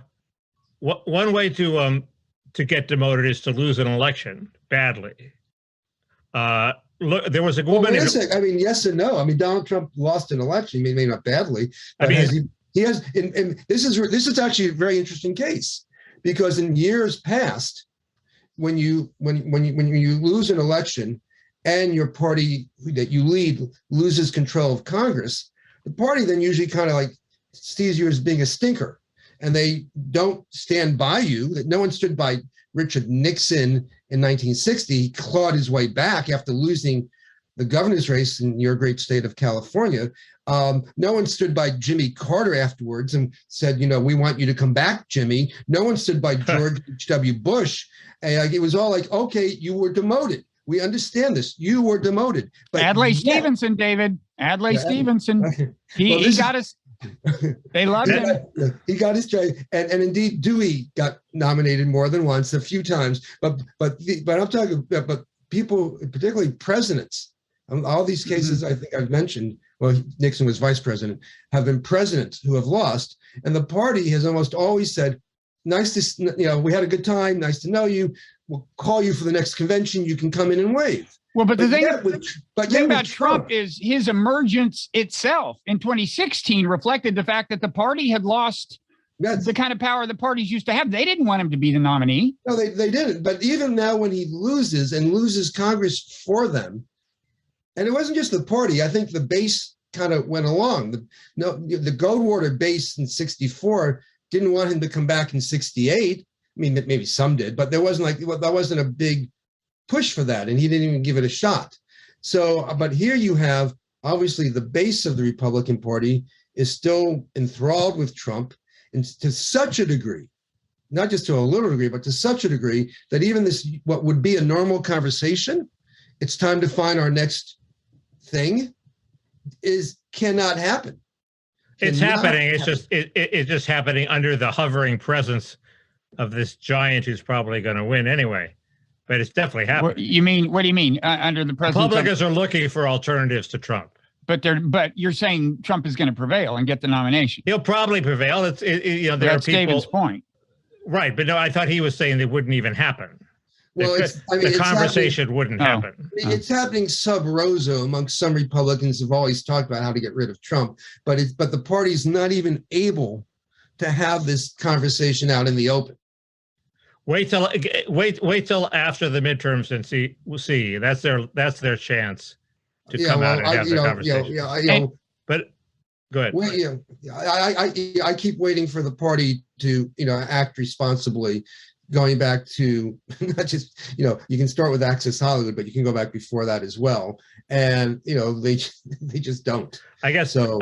Speaker 3: get demoted is to lose an election badly. Look, there was a woman.
Speaker 2: I mean, yes and no. I mean, Donald Trump lost an election, maybe not badly, but he has. And this is actually a very interesting case, because in years past, when you lose an election and your party that you lead loses control of Congress, the party then usually kind of like sees you as being a stinker, and they don't stand by you. That no one stood by Richard Nixon in 1960. He clawed his way back after losing the governor's race in your great state of California. No one stood by Jimmy Carter afterwards and said, we want you to come back, Jimmy. No one stood by George H.W. Bush. It was all like, okay, you were demoted. We understand this. You were demoted. But
Speaker 1: Adlai Stevenson, David. Adlai Stevenson. He got his. They loved him.
Speaker 2: He got his try, and indeed Dewey got nominated more than once, a few times. But I'm talking about people, particularly presidents. All these cases I think I've mentioned. Well, Nixon was vice president. Have been presidents who have lost, and the party has almost always said, "Nice to we had a good time. Nice to know you. We'll call you for the next convention. You can come in and wave."
Speaker 1: Well, but the thing about Trump is his emergence itself in 2016 reflected the fact that the party had lost the kind of power the parties used to have. They didn't want him to be the nominee.
Speaker 2: No, they didn't. But even now, when he loses Congress for them, and it wasn't just the party. I think the base kind of went along. The Goldwater base in '64 didn't want him to come back in '68. I mean, maybe some did, but that wasn't a big push for that, and he didn't even give it a shot. So, but here you have, obviously, the base of the Republican Party is still enthralled with Trump, and to such a degree, not just to a little degree, but to such a degree that even this, what would be a normal conversation, it's time to find our next thing, cannot happen.
Speaker 3: It's happening. It's just happening under the hovering presence of this giant who's probably going to win anyway. But it's definitely happening.
Speaker 1: What do you mean under the presence?
Speaker 3: Republicans are looking for alternatives to Trump.
Speaker 1: But you're saying Trump is going to prevail and get the nomination.
Speaker 3: He'll probably prevail. There are people.
Speaker 1: David's point.
Speaker 3: Right, but no, I thought he was saying it wouldn't even happen.
Speaker 2: Well,
Speaker 3: the conversation wouldn't happen.
Speaker 2: It's happening sub rosa amongst some Republicans who've always talked about how to get rid of Trump, but the party's not even able to have this conversation out in the open.
Speaker 3: Wait till after the midterms and see. We'll see. That's their chance to come out and have the conversation. But go ahead.
Speaker 2: I keep waiting for the party to act responsibly. Going back to not just you can start with Access Hollywood, but you can go back before that as well. And they just don't.
Speaker 3: I guess so.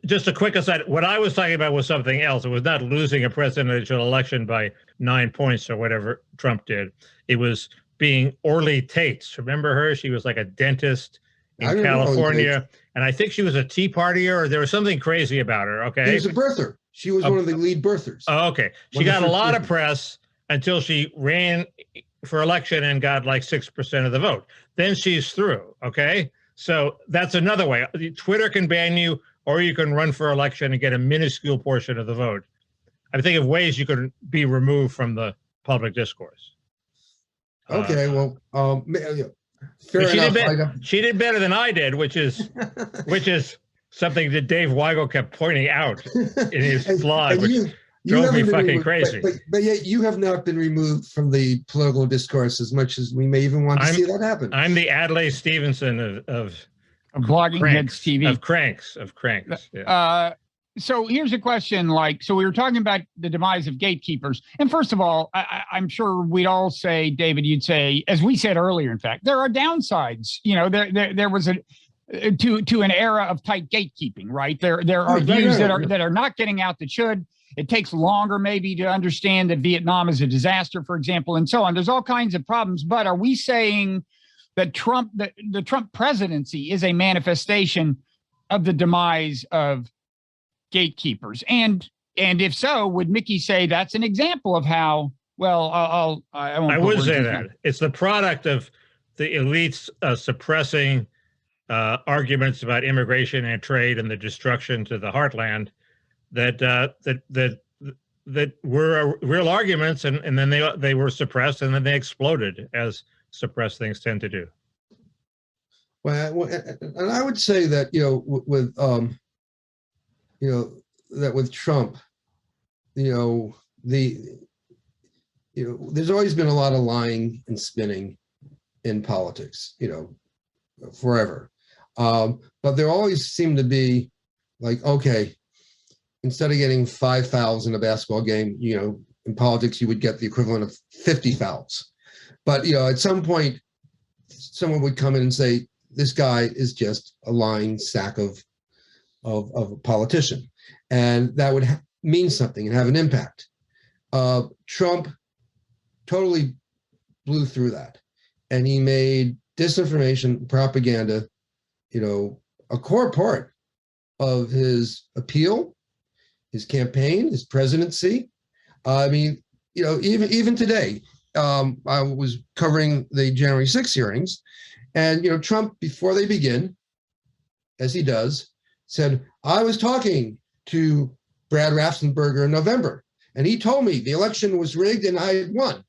Speaker 3: Just a quick aside, what I was talking about was something else. It was not losing a presidential election by 9 points or whatever Trump did. It was being Orly Tates. Remember her? She was like a dentist in California. And I think she was a Tea Partier, or there was something crazy about her. Okay.
Speaker 2: She was a birther. She was one of the lead birthers.
Speaker 3: Oh, okay. She got a lot of press until she ran for election and got like 6% of the vote. Then she's through. Okay. So that's another way. Twitter can ban you, or you can run for election and get a minuscule portion of the vote. I'm thinking of ways you could be removed from the public discourse.
Speaker 2: Okay, fair enough.
Speaker 3: She did better than I did, which is something that Dave Weigel kept pointing out in his blog, which drove me fucking crazy.
Speaker 2: But yet you have not been removed from the political discourse as much as we may even want to see that happen.
Speaker 3: I'm the Adlai Stevenson of
Speaker 1: Blogging Heads TV.
Speaker 3: Of cranks. Yeah.
Speaker 1: So here's a question, so we were talking about the demise of gatekeepers. And first of all, I'm sure we'd all say, David, you'd say, as we said earlier, in fact, there are downsides. There was to an era of tight gatekeeping, right? There are views that are not getting out that should. It takes longer maybe to understand that Vietnam is a disaster, for example, and so on. There's all kinds of problems. But are we saying that the Trump presidency is a manifestation of the demise of gatekeepers? And if so, would Mickey say that's an example of how? Well, I
Speaker 3: would say that it's the product of the elites suppressing arguments about immigration and trade and the destruction to the heartland that were real arguments, and then they were suppressed, and then they exploded, as suppressed things tend to do.
Speaker 2: Well, and I would say that with that with Trump, there's always been a lot of lying and spinning in politics, forever. But there always seemed to be like, okay, instead of getting 5 fouls in a basketball game, in politics, you would get the equivalent of 50 fouls. But, at some point, someone would come in and say, this guy is just a lying sack of a politician. And that would mean something and have an impact. Trump totally blew through that. And he made disinformation, propaganda, a core part of his appeal, his campaign, his presidency. I mean, even today, I was covering the January 6th hearings, and, Trump, before they begin, as he does, said, I was talking to Brad Raffensperger in November, and he told me the election was rigged and I had won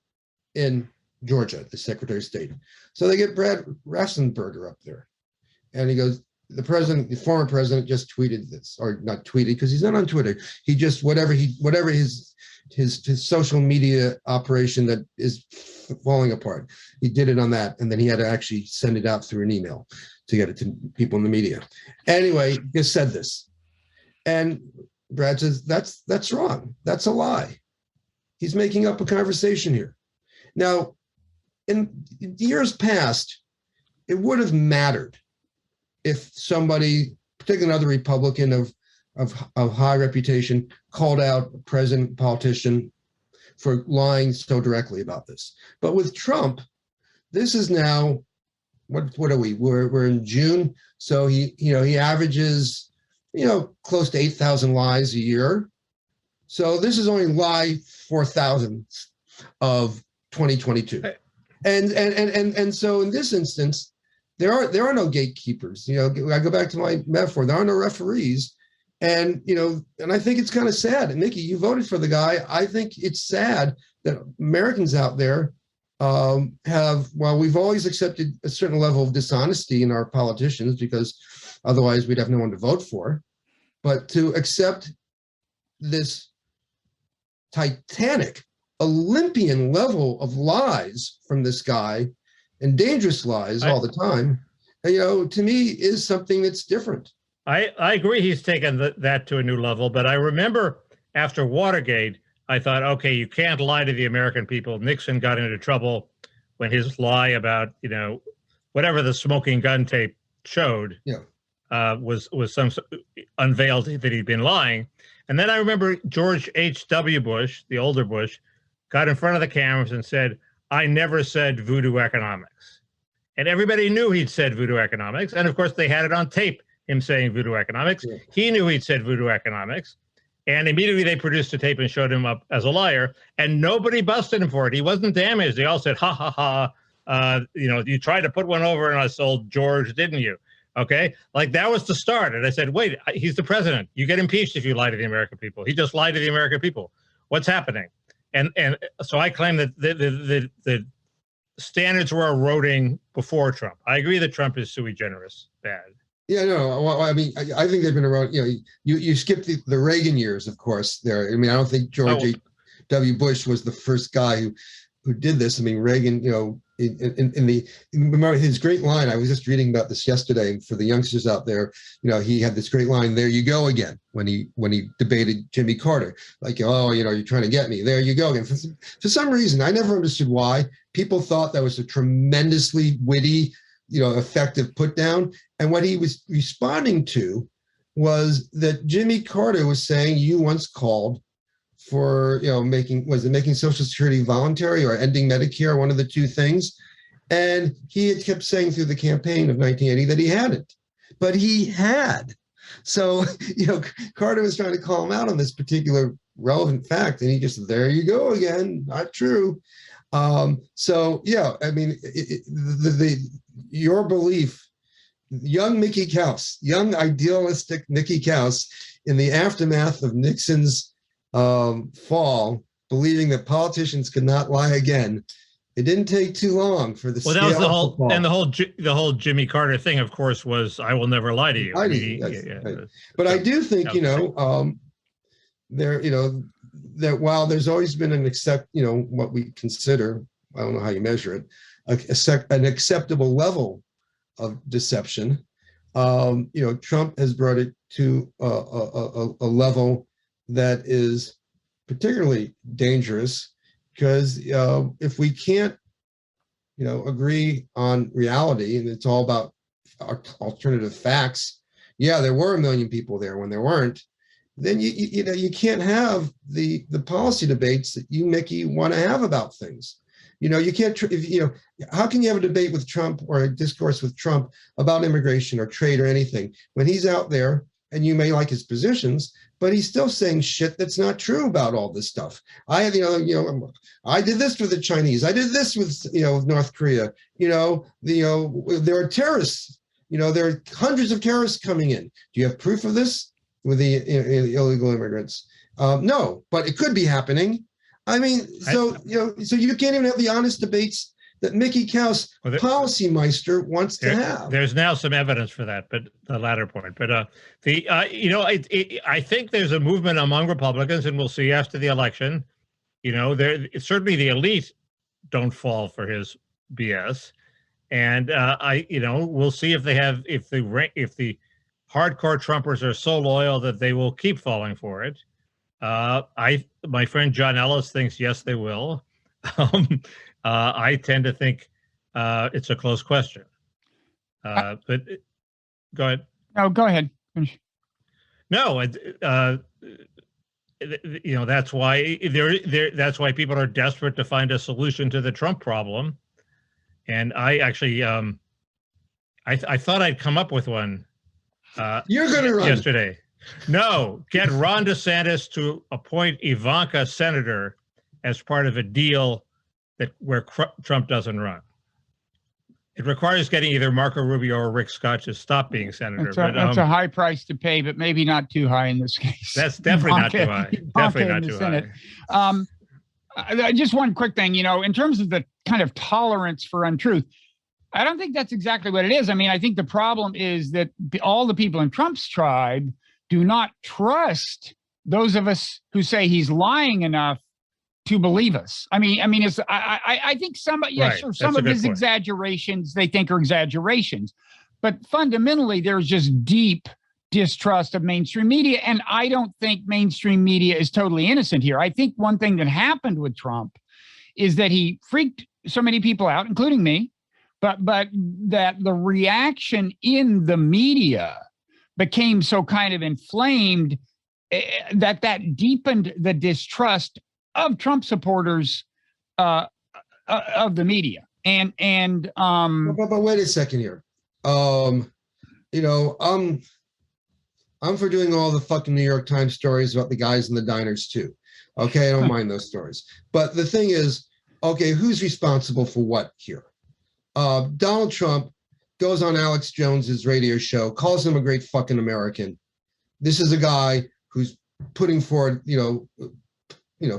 Speaker 2: in Georgia, the Secretary of State. So they get Brad Raffensperger up there, and he goes, the former president just tweeted this, or not tweeted because he's not on Twitter. He just, whatever his social media operation that is falling apart, he did it on that, and then he had to actually send it out through an email to get it to people in the media. Anyway, he said this, and Brad says that's wrong. That's a lie. He's making up a conversation here. Now, in years past, it would have mattered if somebody, particularly another Republican of high reputation, called out a president, politician for lying so directly about this. But with Trump, this is now, what are we? We're in June, so he averages close to 8,000 lies a year. So this is only lie 4,000 of 2022, and so in this instance, there are no gatekeepers. I go back to my metaphor. There are no referees. And, and I think it's kind of sad. And Mickey, you voted for the guy. I think it's sad that Americans out there while we've always accepted a certain level of dishonesty in our politicians, because otherwise we'd have no one to vote for, but to accept this titanic Olympian level of lies from this guy, and dangerous lies all the time, to me is something that's different.
Speaker 3: I agree he's taken that to a new level, but I remember after Watergate, I thought, okay, you can't lie to the American people. Nixon got into trouble when his lie about, whatever the smoking gun tape showed was some unveiled that he'd been lying. And then I remember George H.W. Bush, the older Bush, got in front of the cameras and said, I never said voodoo economics. And everybody knew he'd said voodoo economics. And of course, they had it on tape, him saying voodoo economics. Yeah. He knew he'd said voodoo economics. And immediately they produced a tape and showed him up as a liar. And nobody busted him for it. He wasn't damaged. They all said, ha, ha, ha. You tried to put one over on us, old George, didn't you? Okay. Like that was the start. And I said, wait, he's the president. You get impeached if you lie to the American people. He just lied to the American people. What's happening? And so I claim that the standards were eroding before Trump. I agree that Trump is sui generis bad.
Speaker 2: Yeah, no. Well, I mean, I think they've been around. You skipped the Reagan years, of course. There. I mean, I don't think George W. Bush was the first guy who did this. I mean, Reagan. Remember his great line. I was just reading about this yesterday for the youngsters out there. He had this great line. There you go again. When he debated Jimmy Carter, like, oh, you're trying to get me. There you go again. For some reason, I never understood why people thought that was a tremendously witty, effective put down. And what he was responding to was that Jimmy Carter was saying, you once called for, making Social Security voluntary or ending Medicare, one of the two things. And he had kept saying through the campaign of 1980 that he hadn't, but he had. So, Carter was trying to call him out on this particular relevant fact, and he just, there you go again, not true. So yeah, I mean, your belief, young Mickey Kaus, young idealistic Mickey Kaus, in the aftermath of Nixon's fall, believing that politicians could not lie again. It didn't take too long for the
Speaker 3: well, that was the whole, and the whole Jimmy Carter thing, of course, was "I will never lie to you."
Speaker 2: Right. But I do think there, that while there's always been an what we consider, I don't know how you measure it, an acceptable level of deception, Trump has brought it to a level that is particularly dangerous. Because if we can't, agree on reality, and it's all about alternative facts, yeah, there were 1 million people there when there weren't, then you can't have the policy debates that you, Mickey, want to have about things. You can't, how can you have a debate with Trump or a discourse with Trump about immigration or trade or anything when he's out there and you may like his positions, but he's still saying shit that's not true about all this stuff. I did this with the Chinese. I did this with, North Korea. There are terrorists. There are hundreds of terrorists coming in. Do you have proof of this with the illegal immigrants? No, but it could be happening. I mean, so you can't even have the honest debates that Mickey Kaus, Policymeister, wants to have.
Speaker 3: There's now some evidence for that, but the latter point. But I think there's a movement among Republicans, and we'll see after the election. Certainly the elite don't fall for his BS, and we'll see if the hardcore Trumpers are so loyal that they will keep falling for it. My friend John Ellis thinks yes, they will. I tend to think it's a close question. But go ahead.
Speaker 1: No, go ahead.
Speaker 3: No, that's why that's why people are desperate to find a solution to the Trump problem. And I actually, I thought I'd come up with one.
Speaker 2: You're going to run
Speaker 3: yesterday. No, get Ron DeSantis to appoint Ivanka senator as part of a deal where Trump doesn't run. It requires getting either Marco Rubio or Rick Scott to stop being senator.
Speaker 1: That's a high price to pay, but maybe not too high in this case.
Speaker 3: That's definitely not too high. Definitely not too high.
Speaker 1: Just one quick thing, in terms of the kind of tolerance for untruth, I don't think that's exactly what it is. I mean, I think the problem is that all the people in Trump's tribe do not trust those of us who say he's lying enough to believe us. I think some of his exaggerations they think are exaggerations, but fundamentally there's just deep distrust of mainstream media. And I don't think mainstream media is totally innocent here. I think one thing that happened with Trump is that he freaked so many people out, including me, but that the reaction in the media became so kind of inflamed that deepened the distrust of Trump supporters of the media. But
Speaker 2: wait a second here. I'm for doing all the fucking New York Times stories about the guys in the diners too. Okay, I don't mind those stories. But the thing is, okay, who's responsible for what here? Donald Trump goes on Alex Jones's radio show, calls him a great fucking American. This is a guy who's putting forward,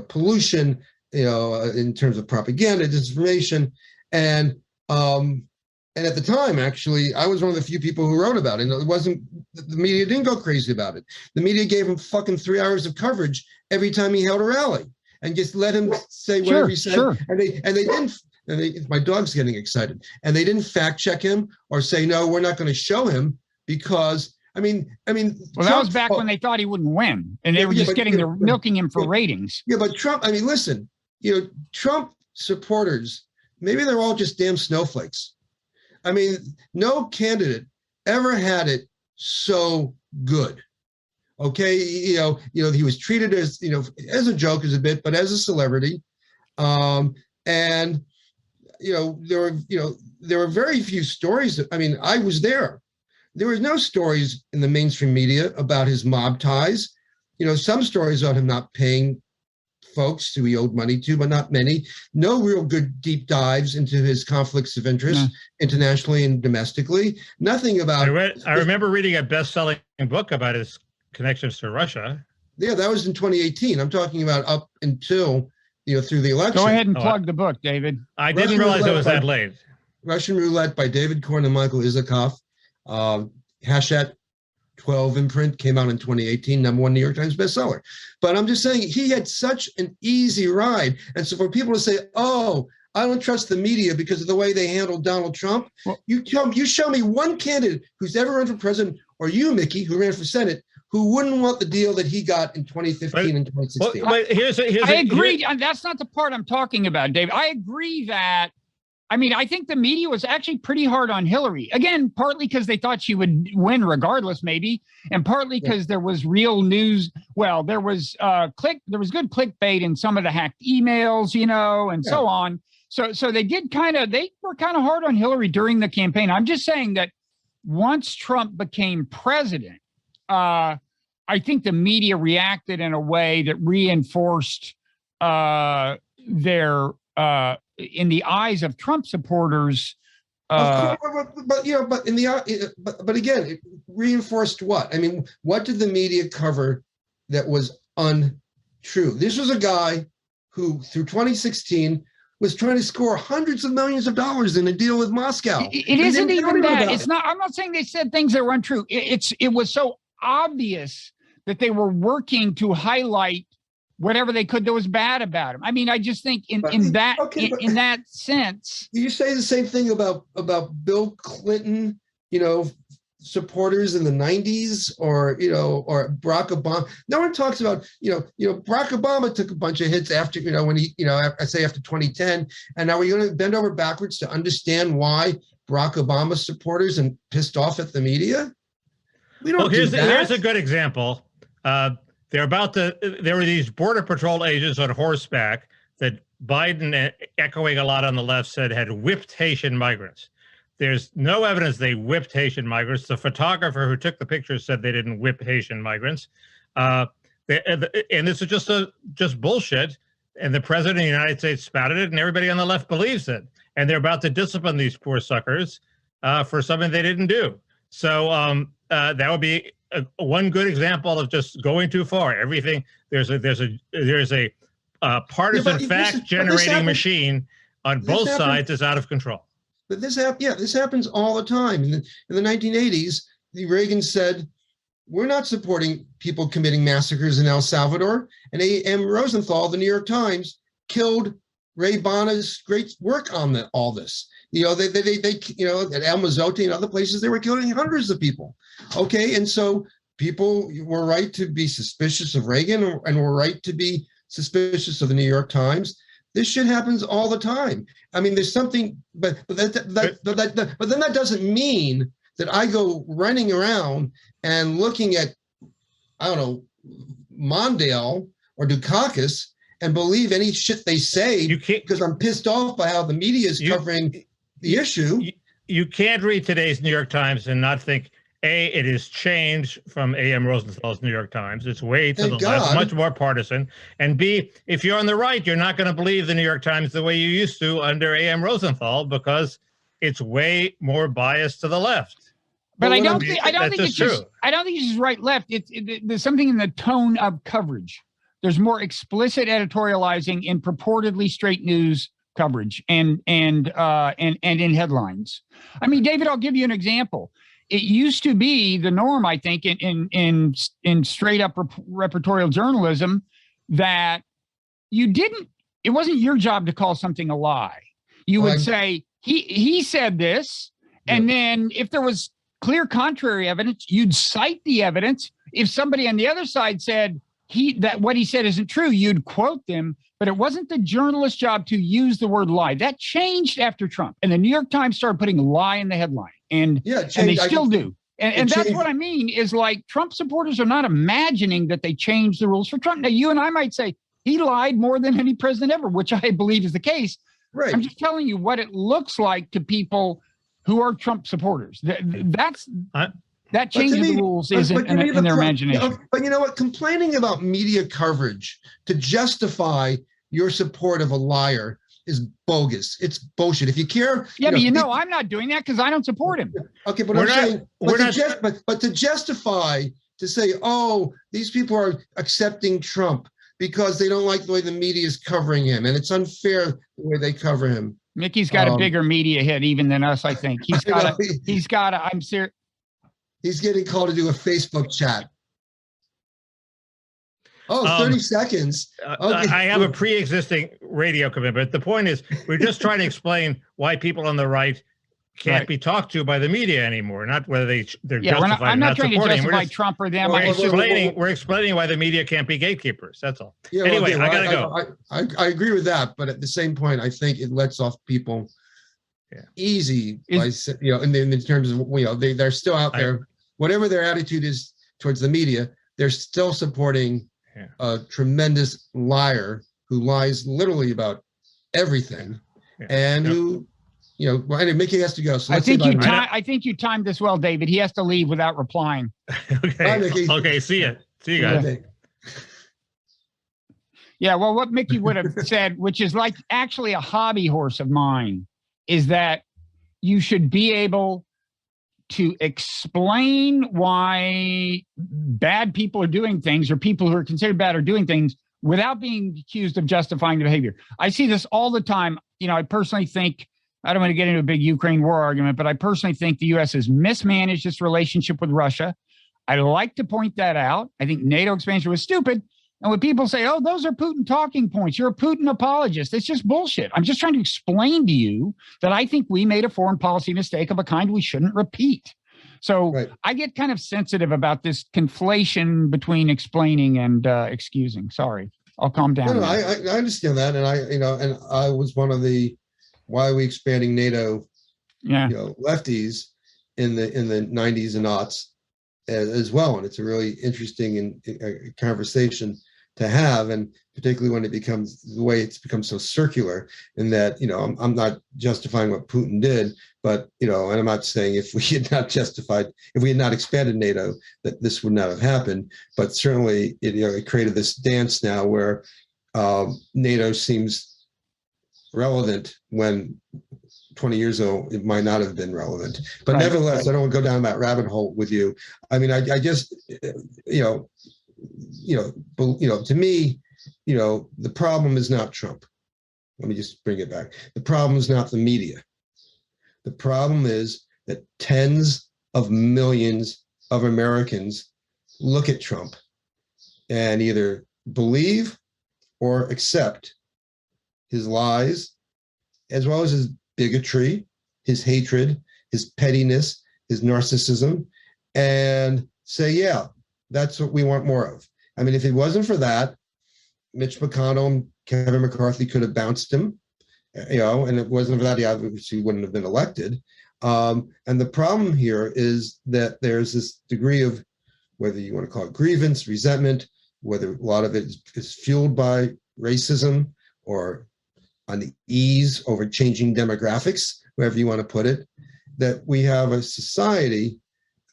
Speaker 2: pollution, in terms of propaganda, disinformation, and at the time, actually, I was one of the few people who wrote about it. And the media didn't go crazy about it. The media gave him fucking 3 hours of coverage every time he held a rally, and just let him say whatever he said. Sure. And they didn't. My dog's getting excited, and they didn't fact check him or say no, we're not going to show him because. Well,
Speaker 1: that was back when they thought he wouldn't win, and they were just milking him for ratings.
Speaker 2: Yeah, but Trump. Listen, Trump supporters, maybe they're all just damn snowflakes. No candidate ever had it so good. Okay, he was treated as as a joke, as a bit, but as a celebrity, and there were very few stories. I was there. there were no stories in the mainstream media about his mob ties. Some stories about him not paying folks who he owed money to, but not many. No real good deep dives into his conflicts of interest internationally and domestically. Nothing about.
Speaker 3: I remember reading a best-selling book about his connections to Russia.
Speaker 2: Yeah, that was in 2018. I'm talking about up until through the election.
Speaker 1: Go ahead and plug the book, David.
Speaker 3: I didn't realize it was that late.
Speaker 2: Russian Roulette by David Korn and Michael Isikoff. Hachette 12 imprint came out in 2018, #1 New York Times bestseller. But I'm just saying he had such an easy ride. And so for people to say, oh, I don't trust the media because of the way they handled Donald Trump, you show me one candidate who's ever run for president, or you, Mickey, who ran for Senate, who wouldn't want the deal that he got in 2015 and 2016.
Speaker 1: I agree. That's not the part I'm talking about, Dave. I agree that, I think the media was actually pretty hard on Hillary. Again, partly because they thought she would win regardless, maybe, and partly because there was real news. Well, there was good clickbait in some of the hacked emails, and so on. So they were kind of hard on Hillary during the campaign. I'm just saying that once Trump became president, I think the media reacted in a way that reinforced their in the eyes of Trump supporters.
Speaker 2: But again, it reinforced what? What did the media cover that was untrue? This was a guy who, through 2016, was trying to score hundreds of millions of dollars in a deal with Moscow.
Speaker 1: It isn't even that. It's not. I'm not saying they said things that were untrue. It was so obvious that they were working to highlight whatever they could that was bad about him. I just think in that sense.
Speaker 2: You say the same thing about Bill Clinton, supporters in the 90s, or Barack Obama. No one talks about, Barack Obama took a bunch of hits after, when he, I say after 2010. And now we're going to bend over backwards to understand why Barack Obama supporters and pissed off at the media. We don't do that.
Speaker 3: Here's a good example. There were these Border Patrol agents on horseback that Biden, echoing a lot on the left, said had whipped Haitian migrants. There's no evidence they whipped Haitian migrants. The photographer who took the pictures said they didn't whip Haitian migrants. And this is just bullshit. And the president of the United States spouted it, and everybody on the left believes it. And they're about to discipline these poor suckers for something they didn't do. So that would be one good example of just going too far. Everything there's a partisan fact generating machine on both sides is out of control.
Speaker 2: But this happens all the time. In the 1980s, Reagan said, "We're not supporting people committing massacres in El Salvador." And A.M. Rosenthal, the New York Times, killed Ray Bonna's great work on all this. They at El Mazote and other places, they were killing hundreds of people. Okay, and so people were right to be suspicious of Reagan, and were right to be suspicious of the New York Times. This shit happens all the time. There's something, but then that doesn't mean that I go running around and looking at, I don't know, Mondale or Dukakis and believe any shit they say because I'm pissed off by how the media is covering the issue.
Speaker 3: You can't read today's New York Times and not think, A, it has changed from A.M. Rosenthal's New York Times. It's way to the left, much more partisan. And B, if you're on the right, you're not going to believe the New York Times the way you used to under A.M. Rosenthal, because it's way more biased to the left.
Speaker 1: But I don't think it's just right left. There's something in the tone of coverage. There's more explicit editorializing in purportedly straight news coverage and in headlines. David, I'll give you an example. It used to be the norm, I think, in straight up reportorial journalism that it wasn't your job to call something a lie. You would say he said this, and then if there was clear contrary evidence, you'd cite the evidence. If somebody on the other side said that what he said isn't true, you'd quote them. But it wasn't the journalist's job to use the word lie. That changed after Trump, and the New York Times started putting lie in the headline, and they still do. And that's what I mean is, like, Trump supporters are not imagining that they changed the rules for Trump. Now, you and I might say he lied more than any president ever, which I believe is the case.
Speaker 2: Right.
Speaker 1: I'm just telling you what it looks like to people who are Trump supporters. that changing the rules isn't in their imagination.
Speaker 2: But you know what? Complaining about media coverage to justify your support of a liar is bogus. It's bullshit. If you care,
Speaker 1: yeah, but I'm not doing that because I don't support him.
Speaker 2: Okay, but to justify, to say, oh, these people are accepting Trump because they don't like the way the media is covering him, and it's unfair the way they cover him.
Speaker 1: Mickey's got a bigger media hit even than us, I think. He's got a. I'm serious.
Speaker 2: He's getting called to do a Facebook chat. Oh, 30 seconds. Okay.
Speaker 3: I have a pre-existing radio commitment. The point is, we're just trying to explain why people on the right can't be talked to by the media anymore. Not whether they're justified.
Speaker 1: I'm not trying to justify
Speaker 3: just,
Speaker 1: Trump or them.
Speaker 3: We're explaining why the media can't be gatekeepers. That's all. Yeah, anyway, I gotta go.
Speaker 2: I agree with that, but at the same point, I think it lets off people easy by in terms of they're still out there. Whatever their attitude is towards the media, they're still supporting a tremendous liar who lies literally about everything, and who, Mickey has to go. So
Speaker 1: I think you timed this well, David. He has to leave without replying.
Speaker 3: Okay.
Speaker 2: Bye, Mickey.
Speaker 3: Okay. See you guys.
Speaker 2: Okay.
Speaker 1: Yeah. Well, what Mickey would have said, which is like actually a hobby horse of mine, is that you should be able to explain why bad people are doing things, or people who are considered bad are doing things, without being accused of justifying the behavior. I see this all the time. I personally think, I don't want to get into a big Ukraine war argument, but I personally think the U.S. has mismanaged its relationship with Russia. I like to point that out. I think NATO expansion was stupid. And when people say, oh, those are Putin talking points, you're a Putin apologist, it's just bullshit. I'm just trying to explain to you that I think we made a foreign policy mistake of a kind we shouldn't repeat. So I get kind of sensitive about this conflation between explaining and excusing. Sorry, I'll calm down.
Speaker 2: No, I understand that. And I was one of the, why are we expanding NATO, lefties in the 90s and aughts as well. And it's a really interesting conversation to have, and particularly when it becomes the way it's become so circular, in that, I'm not justifying what Putin did, but, and I'm not saying if we had not expanded NATO, that this would not have happened, but certainly it created this dance now where NATO seems relevant when 20 years ago it might not have been relevant. But nevertheless, I don't want to go down that rabbit hole with you. I mean, I just, to me, the problem is not Trump. Let me just bring it back. The problem is not the media. The problem is that tens of millions of Americans look at Trump and either believe or accept his lies, as well as his bigotry, his hatred, his pettiness, his narcissism, and say, yeah, that's what we want more of. I mean, if it wasn't for that, Mitch McConnell and Kevin McCarthy could have bounced him, and it wasn't for that, he obviously wouldn't have been elected. And the problem here is that there's this degree of, whether you want to call it grievance, resentment, whether a lot of it is fueled by racism or unease over changing demographics, wherever you want to put it, that we have a society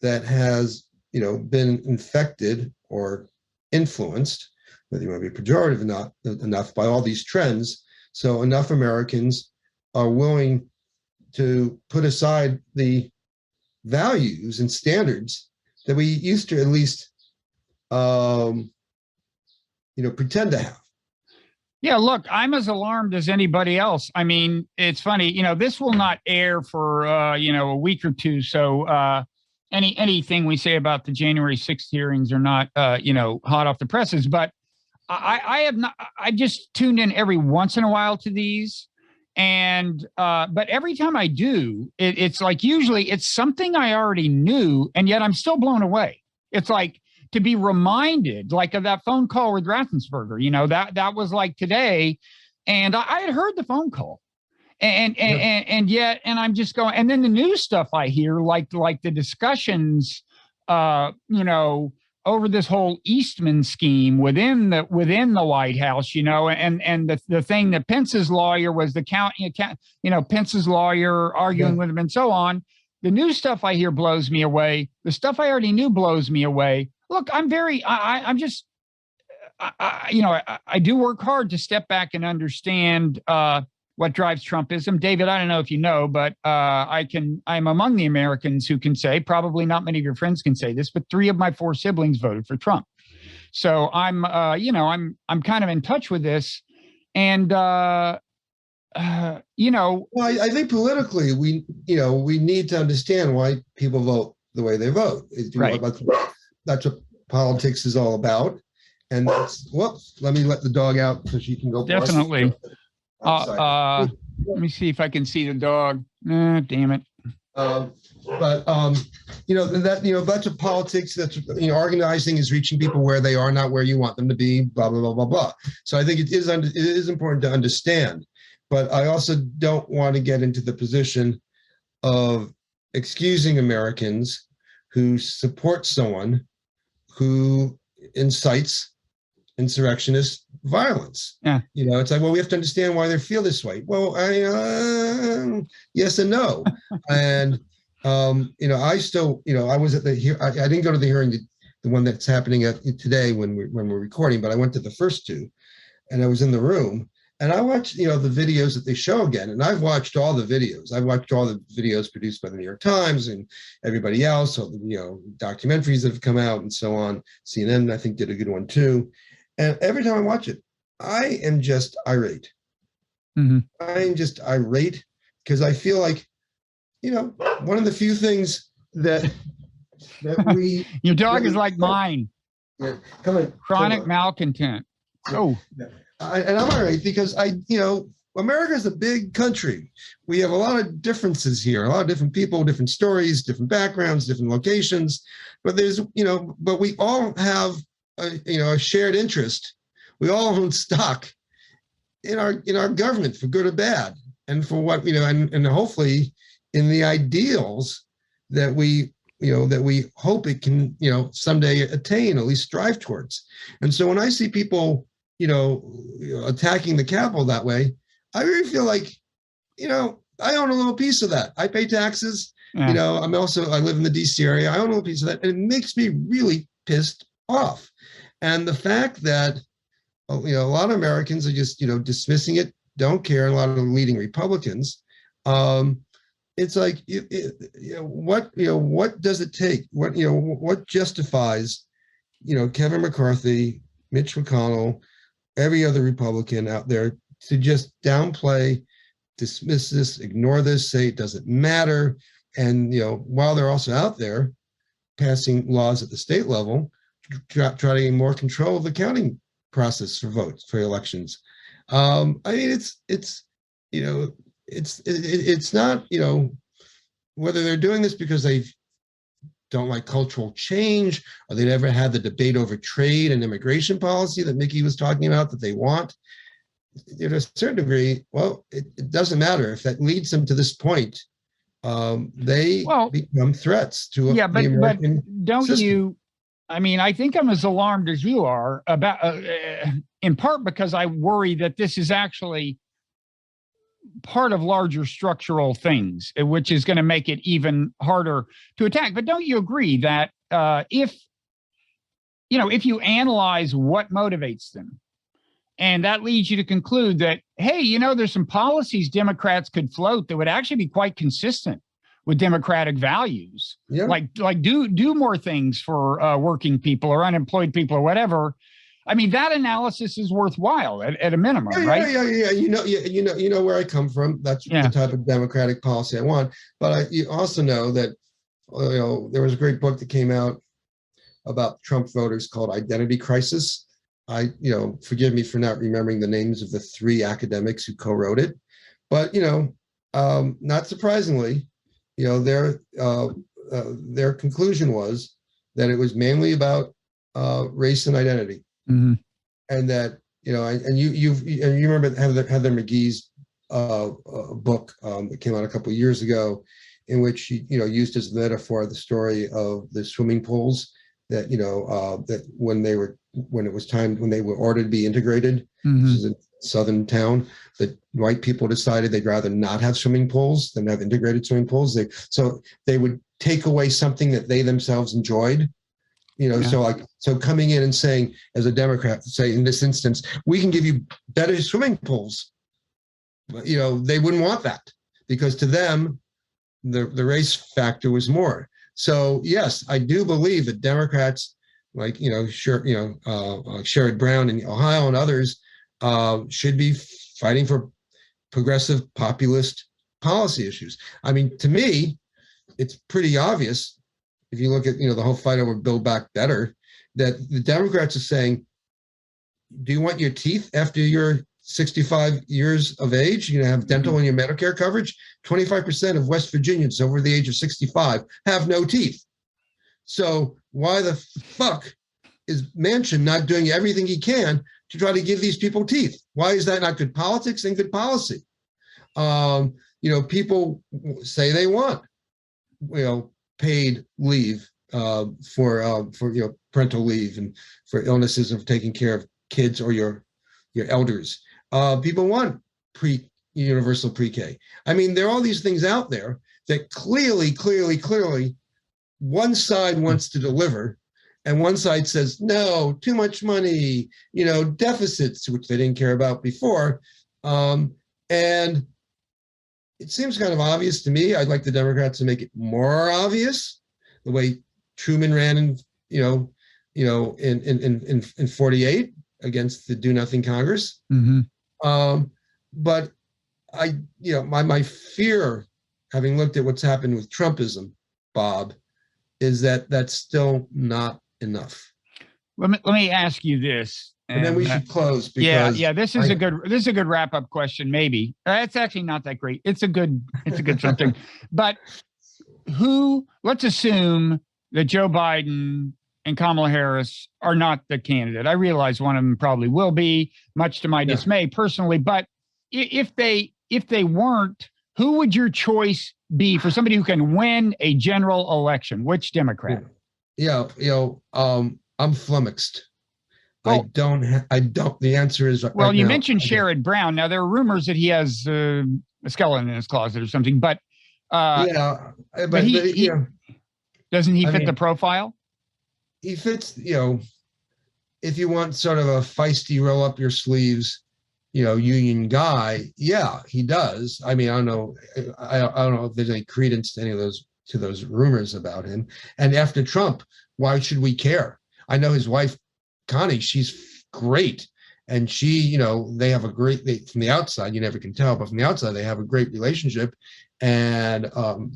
Speaker 2: that has, been infected or influenced, whether you want to be pejorative or not, enough by all these trends. So enough Americans are willing to put aside the values and standards that we used to at least, pretend to have.
Speaker 1: Yeah, look, I'm as alarmed as anybody else. I mean, it's funny, this will not air for, a week or two. So anything we say about the January 6th hearings are not, hot off the presses. But I just tuned in every once in a while to these. And but every time I do, it's like usually it's something I already knew, and yet I'm still blown away. It's like to be reminded, like of that phone call with Raffensperger, that was like today, and I had heard the phone call, and yet I'm just going, and then the new stuff I hear, like the discussions, over this whole Eastman scheme within the White House, and the thing that Pence's lawyer was Pence's lawyer arguing with him and so on. The new stuff I hear blows me away. The stuff I already knew blows me away. Look, I'm just, I do work hard to step back and understand what drives Trumpism. David, I don't know if you know, but I'm among the Americans who can say, probably not many of your friends can say this, but 3 of my 4 siblings voted for Trump. So I'm kind of in touch with this. And,
Speaker 2: Well, I think politically, we need to understand why people vote the way they vote.
Speaker 1: Right.
Speaker 2: That's what politics is all about. And whoops, let me let the dog out so she can go.
Speaker 1: Definitely. Let me see if I can see the dog. Damn it.
Speaker 2: That's what politics, that's, organizing is reaching people where they are, not where you want them to be, blah, blah, blah, blah, blah. So I think it is important to understand, but I also don't want to get into the position of excusing Americans who support someone who incites insurrectionist violence.
Speaker 1: Yeah.
Speaker 2: It's like, well, we have to understand why they feel this way. Well, yes and no. And, I still, I was at I didn't go to the hearing, the one that's happening today when we're recording, but I went to the first 2 and I was in the room and I watched, the videos that they show again. And I've watched all the videos. I've watched all the videos produced by the New York Times and everybody else, so documentaries that have come out and so on. CNN, I think, did a good one too. And every time I watch it, I am just irate.
Speaker 1: Mm-hmm.
Speaker 2: I'm just irate because I feel like, one of the few things that we...
Speaker 1: Your dog is like mine.
Speaker 2: Yeah, come on.
Speaker 1: Chronic malcontent. Oh.
Speaker 2: And I'm irate because America is a big country. We have a lot of differences here, a lot of different people, different stories, different backgrounds, different locations. But but we all have a shared interest. We all own stock in our government, for good or bad, and for what and hopefully in the ideals that we hope it can someday attain, at least strive towards. And so when I see people attacking the Capitol that way, I really feel like I own a little piece of that. I pay taxes.
Speaker 1: Yeah.
Speaker 2: I live in the DC area. I own a little piece of that, and it makes me really pissed off. And the fact that a lot of Americans are just dismissing it, don't care. A lot of the leading Republicans, it's like what does it take? What justifies Kevin McCarthy, Mitch McConnell, every other Republican out there to just downplay, dismiss this, ignore this, say it doesn't matter, and while they're also out there passing laws at the state level, try to gain more control of the counting process for votes for elections. I mean, it's not whether they're doing this because they don't like cultural change, or they never had the debate over trade and immigration policy that Mickey was talking about that they want. To a certain degree, well, it doesn't matter if that leads them to this point. They become threats to the American
Speaker 1: don't
Speaker 2: system.
Speaker 1: you? I mean, I think I'm as alarmed as you are about, in part because I worry that this is actually part of larger structural things, which is going to make it even harder to attack. But don't you agree that if you analyze what motivates them, and that leads you to conclude that, hey, there's some policies Democrats could float that would actually be quite consistent with democratic values, like do more things for working people or unemployed people or whatever. I mean, that analysis is worthwhile at a minimum, right?
Speaker 2: Yeah. You know where I come from. That's the type of democratic policy I want. But you also know that there was a great book that came out about Trump voters called Identity Crisis. Forgive me for not remembering the names of the 3 academics who co-wrote it, but not surprisingly, their conclusion was that it was mainly about race and identity.
Speaker 1: Mm-hmm.
Speaker 2: And that and you remember Heather McGhee's book that came out a couple of years ago, in which she used as a metaphor the story of the swimming pools that that when they were ordered to be integrated,
Speaker 1: mm-hmm.
Speaker 2: this is in southern town that white people decided they'd rather not have swimming pools than have integrated swimming pools. So they would take away something that they themselves enjoyed. So coming in and saying, as a Democrat, say in this instance, we can give you better swimming pools. They wouldn't want that, because to them, the race factor was more. So yes, I do believe that Democrats like Sherrod Brown in Ohio and others should be fighting for progressive populist policy issues. I mean, to me, it's pretty obvious if you look at the whole fight over Build Back Better, that the Democrats are saying, do you want your teeth after you're 65 years of age? You're going to have dental in your Medicare coverage? 25% of West Virginians over the age of 65 have no teeth. So why the fuck is Manchin not doing everything he can to try to give these people teeth? Why is that not good politics and good policy? People say they want, paid leave for parental leave and for illnesses of taking care of kids or your elders. People want universal pre-K. I mean, there are all these things out there that clearly, one side wants to deliver, and one side says, no, too much money, deficits, which they didn't care about before. And it seems kind of obvious to me. I'd like the Democrats to make it more obvious, the way Truman ran in 48 against the do-nothing Congress. Mm-hmm. But my fear, having looked at what's happened with Trumpism, Bob, is that that's still not enough.
Speaker 1: Let me ask you this.
Speaker 2: And then we should close. Because
Speaker 1: this is a good wrap-up question. Maybe it's actually not that great. It's a good something. But let's assume that Joe Biden and Kamala Harris are not the candidate. I realize one of them probably will be, much to my dismay personally. But if they weren't, who would your choice be for somebody who can win a general election? Which Democrat?
Speaker 2: I'm flummoxed.
Speaker 1: Oh.
Speaker 2: The answer is
Speaker 1: well, you mentioned Sherrod Brown. Now there are rumors that he has a skeleton in his closet or something, but doesn't he fit the profile?
Speaker 2: He fits, if you want sort of a feisty roll up your sleeves, union guy, yeah, he does. I mean, I don't know if there's any credence to any of those rumors about him. And after Trump, why should we care? I know his wife, Connie, she's great. And she, they have from the outside, you never can tell, but from the outside, they have a great relationship, and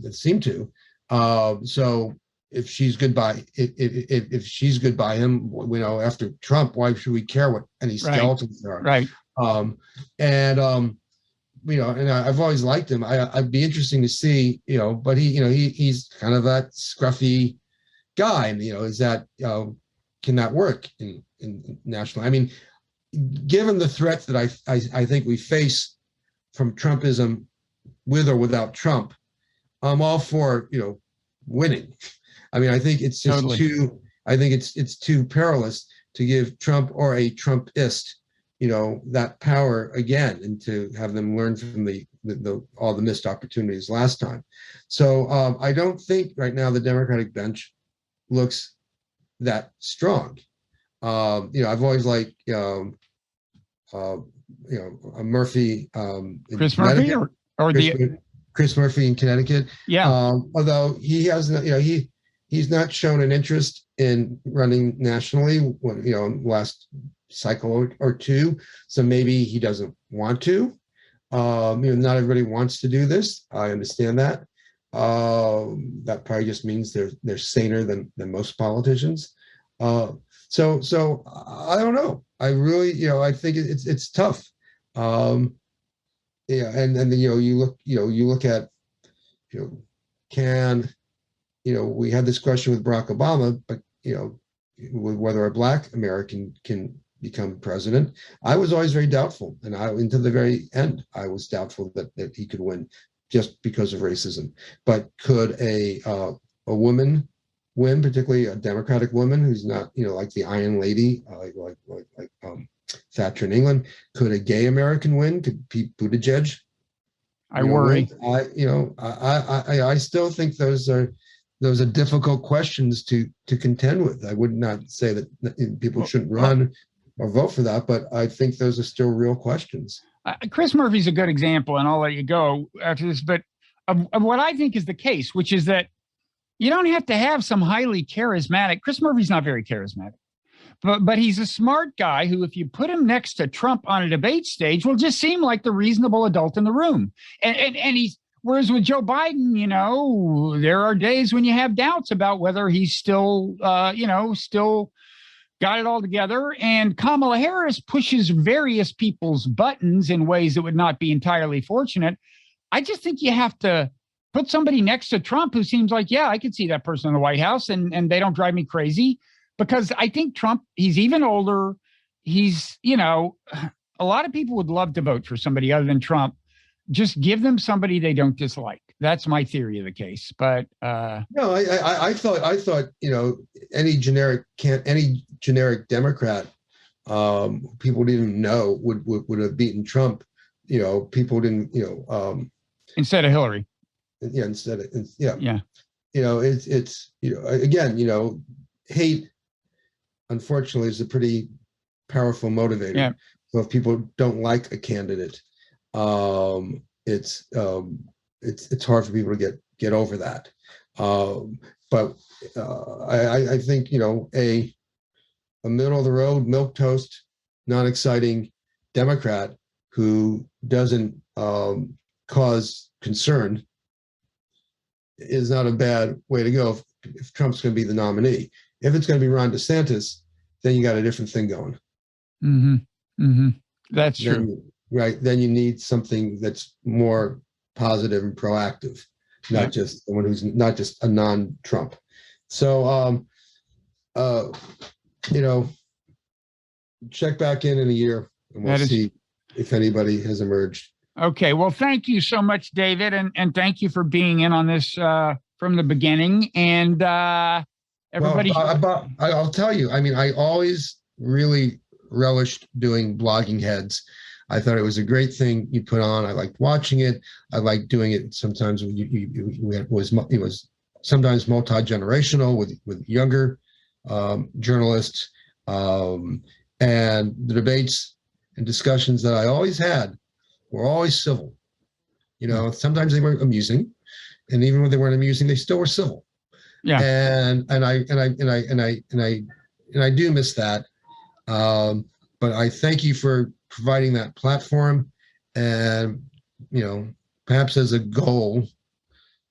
Speaker 2: it seemed to. So if she's good by, if she's good by him, after Trump, why should we care what any skeletons there are?
Speaker 1: Right.
Speaker 2: And I've always liked him. I'd be interesting to see, but he's kind of that scruffy guy, and is that can that work in national? I mean, given the threat that I think we face from Trumpism, with or without Trump, I'm all for winning. I mean, I think it's just totally. I think it's too perilous to give Trump or a Trumpist that power again, and to have them learn from all the missed opportunities last time. So I don't think right now the Democratic bench looks that strong. I've always liked Murphy,
Speaker 1: Chris Murphy, or
Speaker 2: Chris Murphy in Connecticut.
Speaker 1: Yeah.
Speaker 2: Although he hasn't, he's not shown an interest in running nationally, last cycle or two. So maybe he doesn't want to. Not everybody wants to do this. I understand that. That probably just means they're saner than most politicians. So I don't know. I really, I think it's tough. And then you look at, we had this question with Barack Obama, but whether a Black American can become president, I was always very doubtful, and into the very end, I was doubtful that he could win, just because of racism. But could a woman win, particularly a Democratic woman who's not, like the Iron Lady, like Thatcher in England. Could a gay American win? Could Pete Buttigieg?
Speaker 1: I worry.
Speaker 2: I still think those are difficult questions to contend with. I would not say that people shouldn't run or vote for that, but I think those are still real questions.
Speaker 1: Chris Murphy's a good example, and I'll let you go after this, but of what I think is the case, which is that you don't have to have some highly charismatic. Chris Murphy's not very charismatic, but he's a smart guy who, if you put him next to Trump on a debate stage, will just seem like the reasonable adult in the room. And he's, whereas with Joe Biden, you know, there are days when you have doubts about whether he's still, still got it all together. And Kamala Harris pushes various people's buttons in ways that would not be entirely fortunate. I just think you have to put somebody next to Trump who seems like, yeah, I could see that person in the White House, and they don't drive me crazy, because I think Trump, he's even older. He's, a lot of people would love to vote for somebody other than Trump. Just give them somebody they don't dislike. That's my theory of the case. But
Speaker 2: no, I thought, any generic Democrat, people didn't know would have beaten Trump. People didn't,
Speaker 1: instead of Hillary.
Speaker 2: Yeah,
Speaker 1: Yeah.
Speaker 2: It's again, hate, unfortunately, is a pretty powerful motivator.
Speaker 1: Yeah.
Speaker 2: So if people don't like a candidate, it's hard for people to get over that. But I think, a middle of the road, milquetoast, non-exciting Democrat who doesn't cause concern is not a bad way to go if Trump's going to be the nominee. If it's going to be Ron DeSantis, then you got a different thing going.
Speaker 1: Mm-hmm. Mm-hmm. That's true.
Speaker 2: Right. Then you need something that's more positive and proactive, not just someone who's not just a non-Trump. So, check back in a year and we'll see if anybody has emerged.
Speaker 1: Okay. Well, thank you so much, David. And thank you for being in on this from the beginning. And everybody.
Speaker 2: Well, I'll tell you, I always really relished doing blogging heads. I thought it was a great thing you put on. I liked watching it. I liked doing it sometimes. It was sometimes multi-generational with younger journalists, and the debates and discussions that I always had were always civil. Sometimes they weren't amusing, and even when they weren't amusing, they still were civil.
Speaker 1: Yeah.
Speaker 2: And I do miss that. But I thank you for providing that platform, and perhaps as a goal,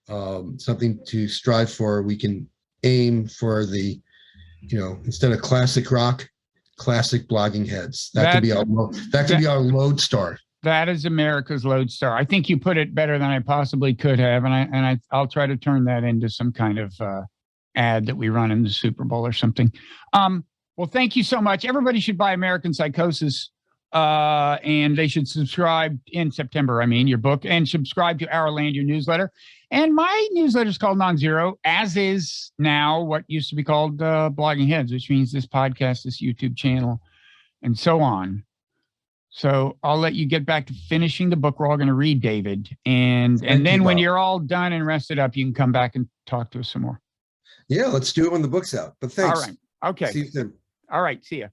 Speaker 2: something to strive for. We can aim for the, instead of classic rock, classic blogging heads. That could be our lodestar. That
Speaker 1: is America's lodestar. I think you put it better than I possibly could have, and I'll try to turn that into some kind of ad that we run in the Super Bowl or something. Well, thank you so much. Everybody should buy American Psychosis, and they should subscribe in September. Your book, and subscribe to Our Land, your newsletter. And my newsletter is called Nonzero, as is now what used to be called Blogging Heads, which means this podcast, this YouTube channel, and so on. So I'll let you get back to finishing the book. We're all going to read, David. And then when you're all done and rested up, you can come back and talk to us some more.
Speaker 2: Yeah, let's do it when the book's out. But thanks.
Speaker 1: All right. Okay.
Speaker 2: See you soon.
Speaker 1: All right. See ya.